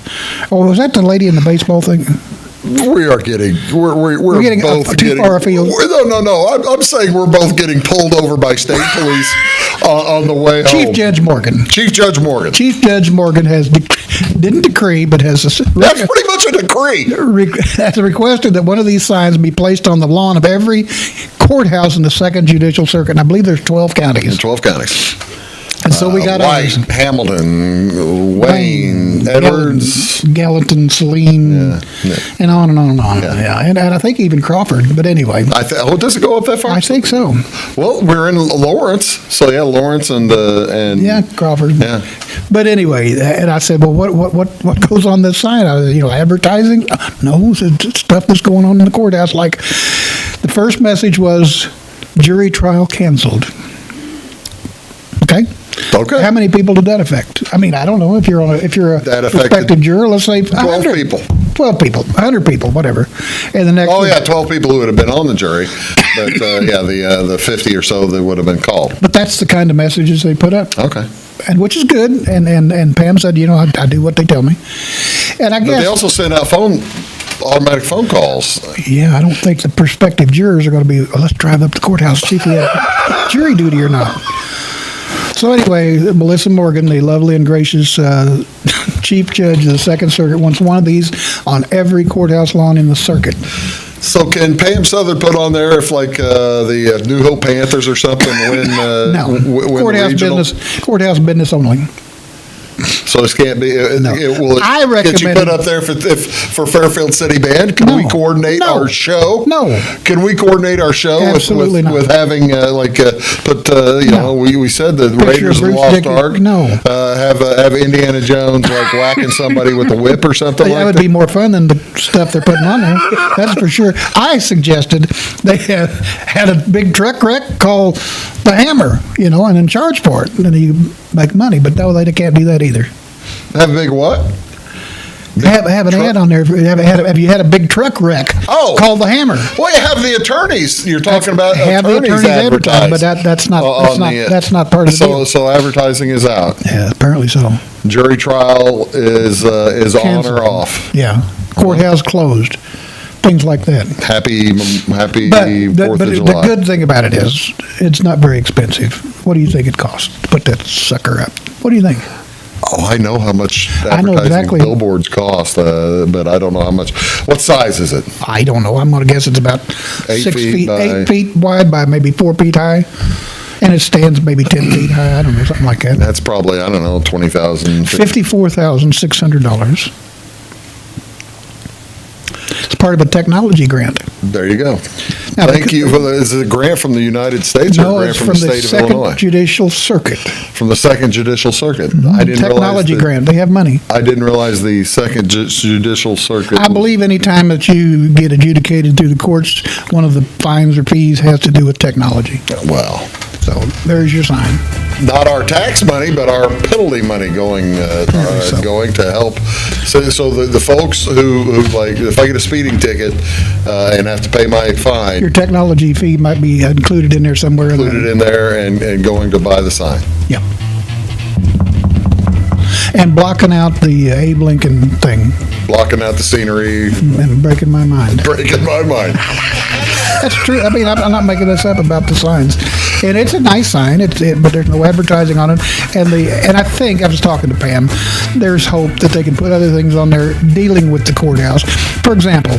Or was that the lady in the baseball thing? We are getting, we're getting both too getting, far afield. No. I'm saying we're both getting pulled over by state police on the way home. Chief Judge Morgan. Chief Judge Morgan. Chief Judge Morgan didn't decree, but has That's pretty much a decree. has requested that one of these signs be placed on the lawn of every courthouse in the Second Judicial Circuit. And I believe there's 12 counties. 12 counties. And so we got White, ours. Hamilton, Wayne, Edwards. Gallatin, Saline, Yeah. and on and on and on. Yeah. Yeah. And I think even Crawford. But anyway, Does it go up that far? I think so. Well, we're in Lawrence, so yeah, Lawrence and Yeah, Crawford. Yeah. But anyway, and I said, well, what goes on this sign? Advertising? No, it's stuff that's going on in the courthouse. Like the first message was jury trial canceled. Okay. Okay. How many people did that affect? I mean, I don't know if you're a That affected prospective juror. Let's say 12 people. 12 people, 100 people, whatever. And the next. Oh yeah, 12 people who would have been on the jury, but the 50 or so that would have been called. But that's the kind of messages they put up. Okay. And which is good. And Pam said, I do what they tell me. And I But guess. they also send out automatic phone calls. Yeah, I don't think the prospective jurors are going to be, let's drive up the courthouse, see if we have jury duty or not. So anyway, Melissa Morgan, the lovely and gracious Chief Judge of the Second Circuit, wants one of these on every courthouse lawn in the circuit. So can Pam Southern put on there if like the New Hope Panthers or something win? No, win courthouse regional? Courthouse business only. So this can't be. No. I Get you recommend- put up there for Fairfield City Band? Can we No. coordinate No. our show? No. Can we coordinate our show Absolutely not. with having we said the Picture Raiders of of the Bruce Lost Dickey. Ark? No. Have Indiana Jones like whacking somebody with a whip or something That like would that? be more fun than the stuff they're putting on there. That's for sure. I suggested they had a big truck wreck, call the Hammer, and then charge for it, and then you make money. But no, they can't do that either. Have a big what? Have an ad on there. Have you had a big truck wreck? Oh. Call the Hammer. Well, you have the attorneys. You're talking about Have the attorneys advertise, but advertise. that's not on the, that's not part of the deal. So advertising is out. Yeah, apparently so. Jury trial is on Canceled. or off. Yeah, courthouse closed. Things like that. Happy But 4th of the July. good thing about it is it's not very expensive. What do you think it costs to put that sucker up? What do you think? Oh, I know how much I know advertising exactly. billboards cost, but I don't know how much. What size is it? I don't know. I'm going to guess it's about 8 6 feet feet, by- 8 feet wide by maybe 4 feet high, and it stands maybe 10 feet high. I don't know, something like that. That's probably, I don't know, 20,000. $54,600. It's part of a technology grant. There you go. Now, Thank you for is it a grant from the United States or a No, grant it's from from the the state of Second Illinois? Judicial Circuit. From the Second Judicial Circuit. I didn't Technology realize that, grant. They have money. I didn't realize the Second Judicial Circuit. I believe any time that you get adjudicated through the courts, one of the fines or fees has to do with technology. Well, So there's your sign. not our tax money, but our penalty money going to help. So the folks who like, if I get a speeding ticket and have to pay my fine, Your technology fee might be included in there somewhere. included in there and going to buy the sign. Yeah. And blocking out the Abe Lincoln thing Blocking out the scenery, and breaking my mind. breaking my mind. That's true. I mean, I'm not making this up about the signs. And it's a nice sign, but there's no advertising on it. And I think, I was talking to Pam, there's hope that they can put other things on there dealing with the courthouse. For example,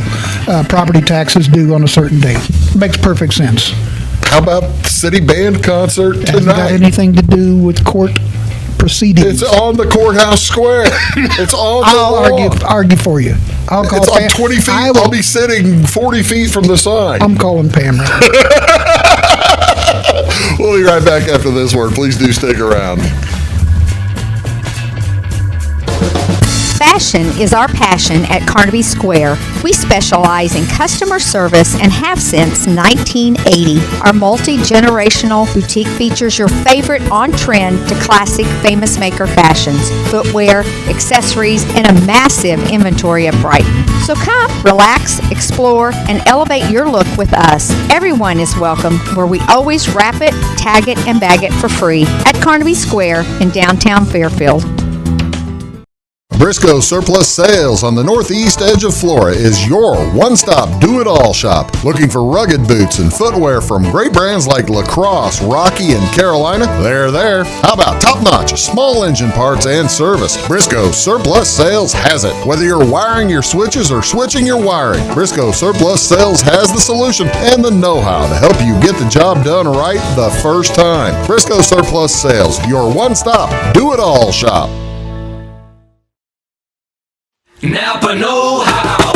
property taxes due on a certain date. Makes perfect sense. How about the city band concert Hasn't got tonight? anything to do with court proceedings. It's on the courthouse square. It's on the I'll lawn. argue for you. I'll call It's on Pam. 20 feet. I will- I'll be sitting 40 feet from the sign. I'm calling Pam right now. We'll be right back after this word. Please do stick around. Fashion is our passion at Carnaby Square. We specialize in customer service and have since 1980. Our multi-generational boutique features your favorite on-trend to classic Famous Maker fashions, footwear, accessories, and a massive inventory of Brighton. So come, relax, explore, and elevate your look with us. Everyone is welcome, where we always wrap it, tag it, and bag it for free at Carnaby Square in downtown Fairfield. Briscoe Surplus Sales on the northeast edge of Flora is your one-stop do-it-all shop. Looking for rugged boots and footwear from great brands like Lacrosse, Rocky, and Carolina? They're there. How about top-notch small engine parts and service? Briscoe Surplus Sales has it. Whether you're wiring your switches or switching your wiring, Briscoe Surplus Sales has the solution and the know-how to help you get the job done right the first time. Briscoe Surplus Sales, your one-stop do-it-all shop. Napa know-how.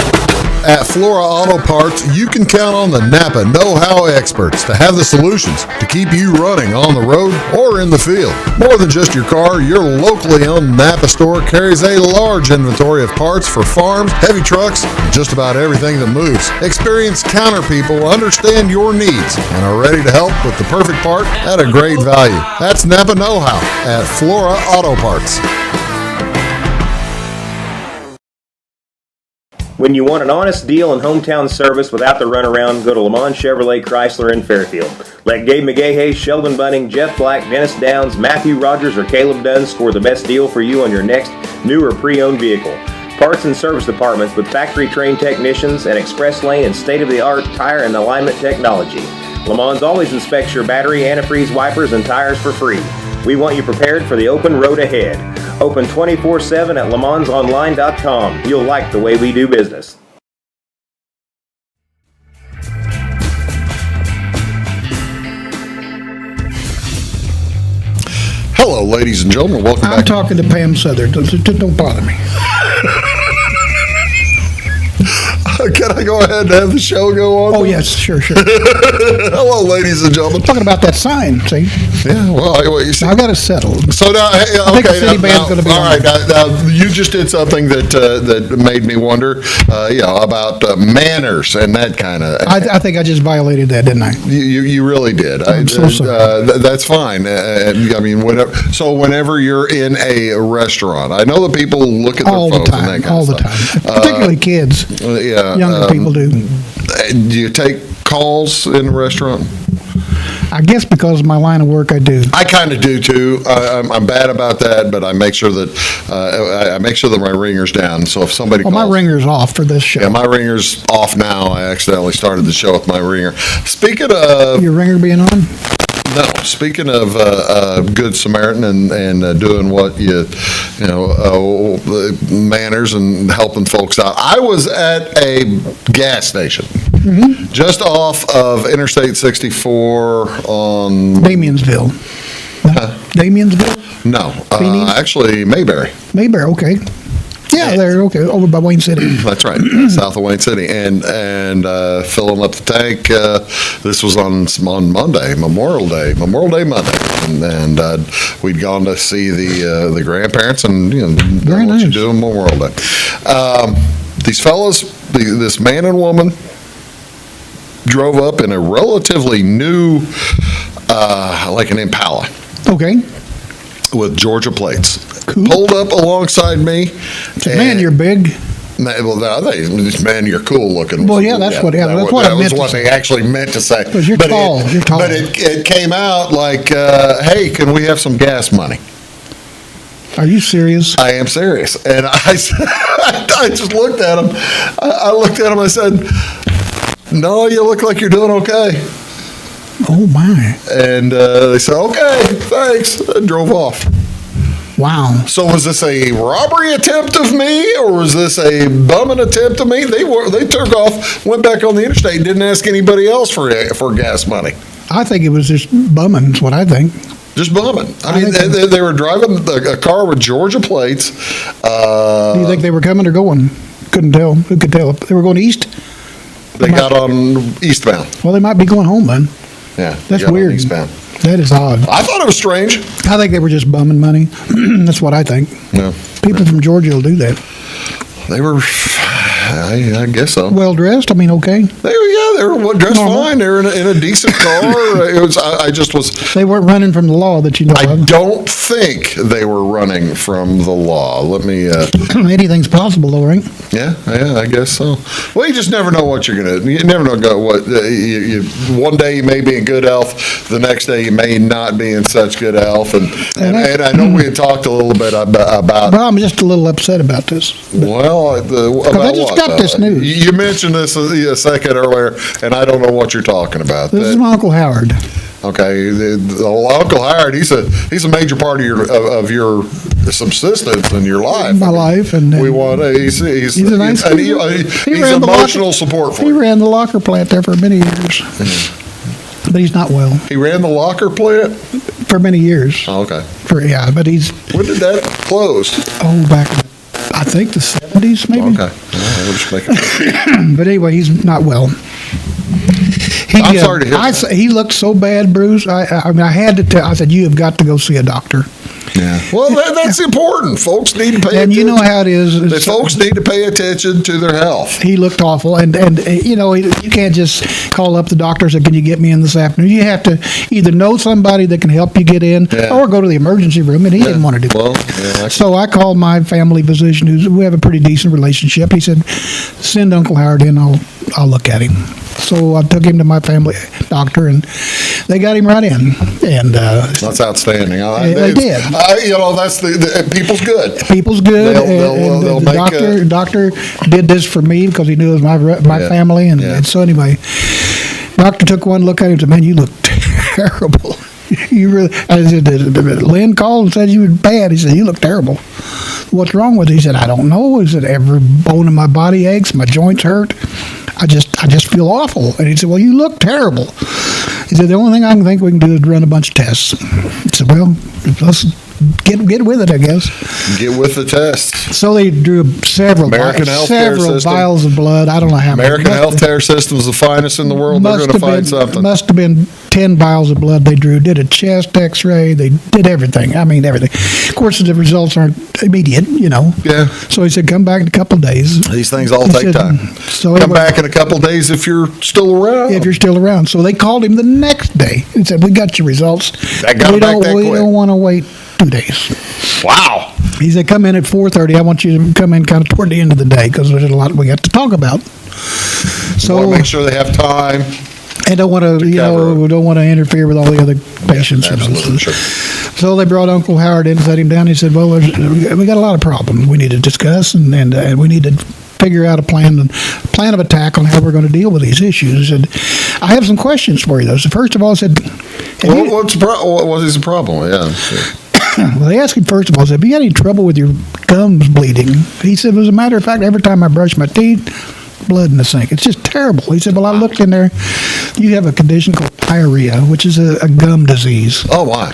At Flora Auto Parts, you can count on the Napa know-how experts to have the solutions to keep you running on the road or in the field. More than just your car, your locally owned Napa store carries a large inventory of parts for farms, heavy trucks, and just about everything that moves. Experienced counter people understand your needs and are ready to help with the perfect part at a great value. That's Napa know-how at Flora Auto Parts. When you want an honest deal and hometown service without the runaround, go to Lamont Chevrolet Chrysler in Fairfield. Let Gabe McGahey, Sheldon Bunning, Jeff Black, Dennis Downs, Matthew Rogers, or Caleb Dunn score the best deal for you on your next new or pre-owned vehicle. Parts and service departments with factory-trained technicians and express lane and state-of-the-art tire and alignment technology. Lamont's always inspects your battery, antifreeze, wipers, and tires for free. We want you prepared for the open road ahead. Open 24/7 at LeMansOnline.com. You'll like the way we do business. Hello, ladies and gentlemen. Welcome I'm back. talking to Pam Southern. Don't bother me. Can I go ahead and have the show go on? Oh, yes, sure. Hello, ladies and gentlemen. Talking about that sign, see? Yeah, well, you see. I got it settled. So now, hey, I think the okay, city band's gonna be all on right. Now, you just did something that made me wonder, about manners and that kind of. I think I just violated that, didn't I? You really did. I'm so sorry. That's fine. I mean, whenever you're in a restaurant, I know that people look at their All the phones and time, that kind all of the stuff. time. Particularly kids. Yeah, Younger people do. Do you take calls in the restaurant? I guess because of my line of work, I do. I kind of do too. I'm bad about that, but I make sure that my ringer's down. So if somebody Well, calls, my ringer's off for this show. yeah, my ringer's off now. I accidentally started the show with my ringer. Speaking of Your ringer being on? speaking of Good Samaritan and doing what manners and helping folks out, I was at a gas station just off of Interstate 64 on Damiensville. Damiensville? No, Phoenix? actually Mayberry. Mayberry, okay. Yeah, they're okay, over by Wayne City. That's right, south of Wayne City, and filling up the tank. This was on Monday, Memorial Day Monday, and we'd gone to see the grandparents, and Very what you nice. do on Memorial Day. These fellows, this man and woman, drove up in a relatively new, like an Impala, Okay. with Georgia plates. Cool. Pulled up alongside me. Said, man, you're big. Man, you're cool looking. Well, yeah, that's what I meant was to what say. they actually meant to say. 'Cause you're tall, you're tall. But it came out like, hey, can we have some gas money? Are you serious? I am serious. And I just looked at him. I looked at him, I said, no, you look like you're doing okay. Oh, my. And they said, okay, thanks, and drove off. Wow. So was this a robbery attempt of me, or was this a bumming attempt of me? They took off, went back on the interstate, didn't ask anybody else for gas money. I think it was just bumming, is what I think. Just bumming. I mean, think they were driving a car with Georgia plates. Do you think they were coming or going? Couldn't tell. Who could tell? They were going east? They got on eastbound. Well, they might be going home then. Yeah, they That's got on weird. Eastbound. That is odd. I thought it was strange. I think they were just bumming money. That's what I think. No, People from Georgia will do that. they were. I guess so. Well dressed. I mean, okay. They were dressed Normal. fine. They were in a decent car. It was. I just was. They weren't running from the law that you know I of. don't think they were running from the law. Let me. Anything's possible, though, right? Yeah, I guess so. Well, you just never know what you're gonna. You never know what. One day you may be in good health. The next day you may not be in such good health. And I know we had talked a little bit about. Well, I'm just a little upset about this. Well, about I just what, got this though? news. You mentioned this a second earlier, and I don't know what you're talking about. This is my Uncle Howard. Okay, the Uncle Howard, he's a major part of your subsistence in your life. My life, and We want he's a nice and guy. he's ran the emotional locker- support for He you. ran the locker plant there for many years, but he's not well He ran the locker plant. for many years. Oh, okay. But he's When did that close? back in, I think the 70s maybe. Okay, we'll just make it. But anyway, he's not well. I'm sorry to hear that. He looked so bad, Bruce. I mean, I had to tell. I said, you have got to go see a doctor. Yeah. Well, that's important. Folks need to pay attention. And you know how it is. The folks need to pay attention to their health. He looked awful, and you can't just call up the doctor and say, "Can you get me in this afternoon?" You have to either know somebody that can help you get in, or go to the emergency room. And he didn't want to do that. Well, So I called my family physician, we have a pretty decent relationship. He said, "Send Uncle Howard in. I'll look at him." So I took him to my family doctor, and they got him right in. And that's outstanding. They did. That's the people's good. People's good. They'll the make doctor did this for me because he knew it was my family. And so anyway, doctor took one look at him and said, "Man, you look terrible." You really, I said, Lynn called and said you were bad. He said, "You look terrible." "What's wrong with it?" He said, "I don't know." He said, "Every bone in my body aches. My joints hurt. I just feel awful." And he said, "Well, you look terrible." He said, "The only thing I can think we can do is run a bunch of tests." said, well, let's get with it, I guess. Get with the test. So they drew several vials of blood. I don't know how many. American healthcare system is the finest in the world. They're going to find something. Must have been 10 vials of blood they drew. Did a chest X-ray. They did everything. I mean, everything. Of course, the results aren't immediate, Yeah. So he said, come back in a couple of days. These things all take time. So come back in a couple of days if you're still around. If you're still around. So they called him the next day and said, we got your results. That got we back don't, that we quick. don't want to wait 2 days. Wow. He said, come in at 4:30. I want you to come in kind of toward the end of the day because there's a lot we got to talk about. So want to make sure they have time. And don't want to, don't want to interfere with all the other patients. Yeah, absolutely, sure. So they brought Uncle Howard in, sat him down. He said, well, we got a lot of problems we need to discuss, and we need to figure out a plan of attack on how we're going to deal with these issues. And I have some questions for you, though. So first of all, I said, what is the problem? Yeah. Well, they asked him first of all, have you had any trouble with your gums bleeding? He said, as a matter of fact, every time I brush my teeth, blood in the sink. It's just terrible. He said, well, I looked in there. You have a condition called diarrhea, which is a gum disease. Oh, why?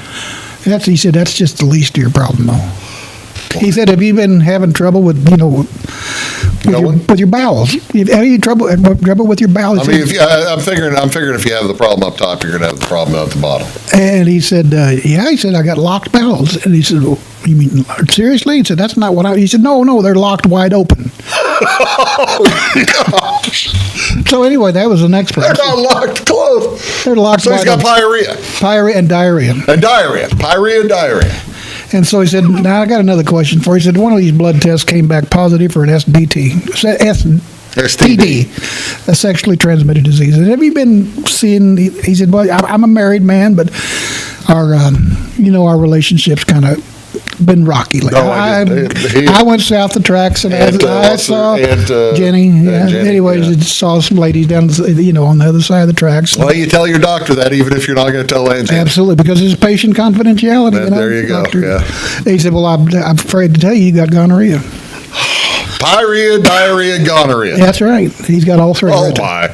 He said, that's just the least of your problem, though. He said, have you been having trouble with, with your bowels? Have you trouble with your bowels? I mean, I'm figuring if you have the problem up top, you're going to have the problem at the bottom. And he said, yeah. He said, I got locked bowels. And he said, well, you mean seriously? He said, that's not what he said, no, they're locked wide open. Oh, gosh. So anyway, that was the next place. They're not locked closed. They're locked so he's got pyorrhea. Pyorrhea and diarrhea. Pyorrhea and diarrhea. And so he said, now I got another question for you. He said, one of these blood tests came back positive for an STD, a sexually transmitted disease. And have you been seeing, he said, well, I'm a married man, but our relationship's kind of been rocky lately. I went south the tracks and I saw Jenny. Anyways, I saw some ladies down, on the other side of the tracks. Well, you tell your doctor that even if you're not going to tell Aunt Jenny. Absolutely, because it's patient confidentiality. There you go. Yeah. He said, well, I'm afraid to tell you got gonorrhea. Pyorrhea, diarrhea, gonorrhea. That's right. He's got all three. Oh, my.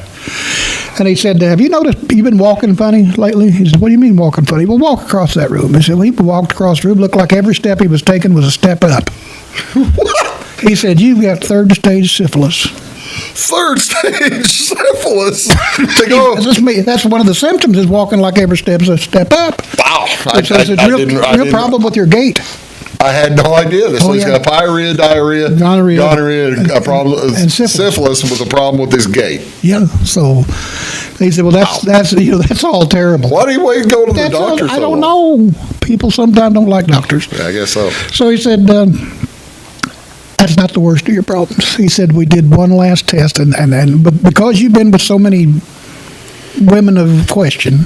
And he said, have you noticed you've been walking funny lately? He said, what do you mean walking funny? Well, walk across that room. He said, well, he walked across the room, looked like every step he was taking was a step up. What? He said, you've got third stage syphilis. Third stage syphilis? That's one of the symptoms, is walking like every step's a step up. Wow. It's a real problem with your gait. I had no idea. This one's got pyorrhea, diarrhea, gonorrhea, a problem, and syphilis was a problem with his gait. Yeah. So they said, well, that's all terrible. Why do you wait and go to the doctor? I don't know. People sometimes don't like doctors. Yeah, I guess so. So he said, that's not the worst of your problems. He said, we did one last test, but because you've been with so many women of question,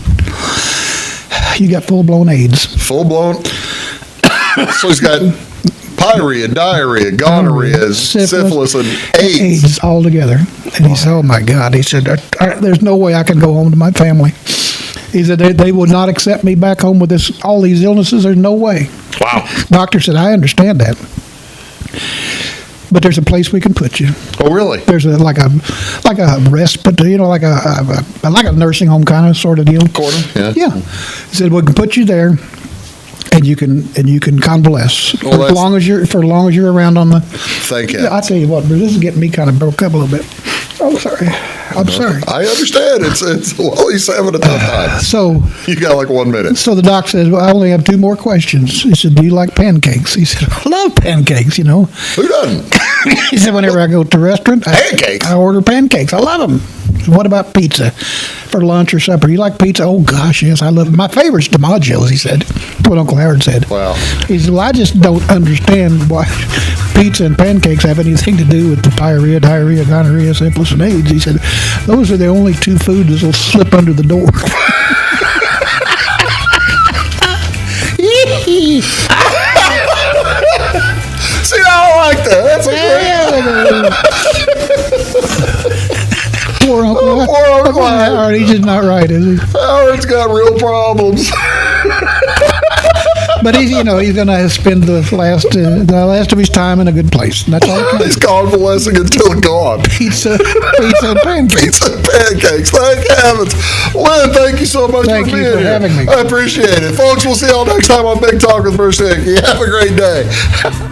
you got full-blown AIDS. Full-blown? So he's got pyorrhea, diarrhea, gonorrhea, syphilis, and AIDS. All together. And he said, oh, my God. He said, there's no way I can go home to my family. He said, they will not accept me back home with all these illnesses. There's no way. Wow. Doctor said, I understand that. But there's a place we can put you. Oh, really? There's like a respite, like a nursing home kind of sort of deal. Quarter? Yeah. Yeah. He said, we can put you there. And you can convalesce for as long as you're around on the. Thank you. I tell you what, this is getting me kind of broke up a little bit. Oh, sorry. I'm sorry. I understand. Well, he's having a tough time. So you got like 1 minute. So the doc says, well, I only have 2 more questions. He said, do you like pancakes? He said, I love pancakes. Who doesn't? He said, whenever I go to a restaurant, I order pancakes. I love them. What about pizza for lunch or supper? You like pizza? Oh, gosh, yes, I love it. My favorite's DiMaggio's, he said. That's what Uncle Howard said. Wow. He said, well, I just don't understand why pizza and pancakes have anything to do with the pyorrhea, diarrhea, gonorrhea, syphilis, and AIDS. He said, those are the only 2 foods that will slip under the door. See, I don't like that. That's a great. Poor Uncle Howard. He's just not right, is he? Howard's got real problems. But he's going to spend the last of his time in a good place. And that's all it He's convalescing until gone. Pizza and pancakes. Pizza and pancakes. Thank heavens. Lynn, thank you so much Thank for you being for here. having me. I appreciate it. Folks, we'll see y'all next time on Big Talk with Bruce Dickey. Have a great day.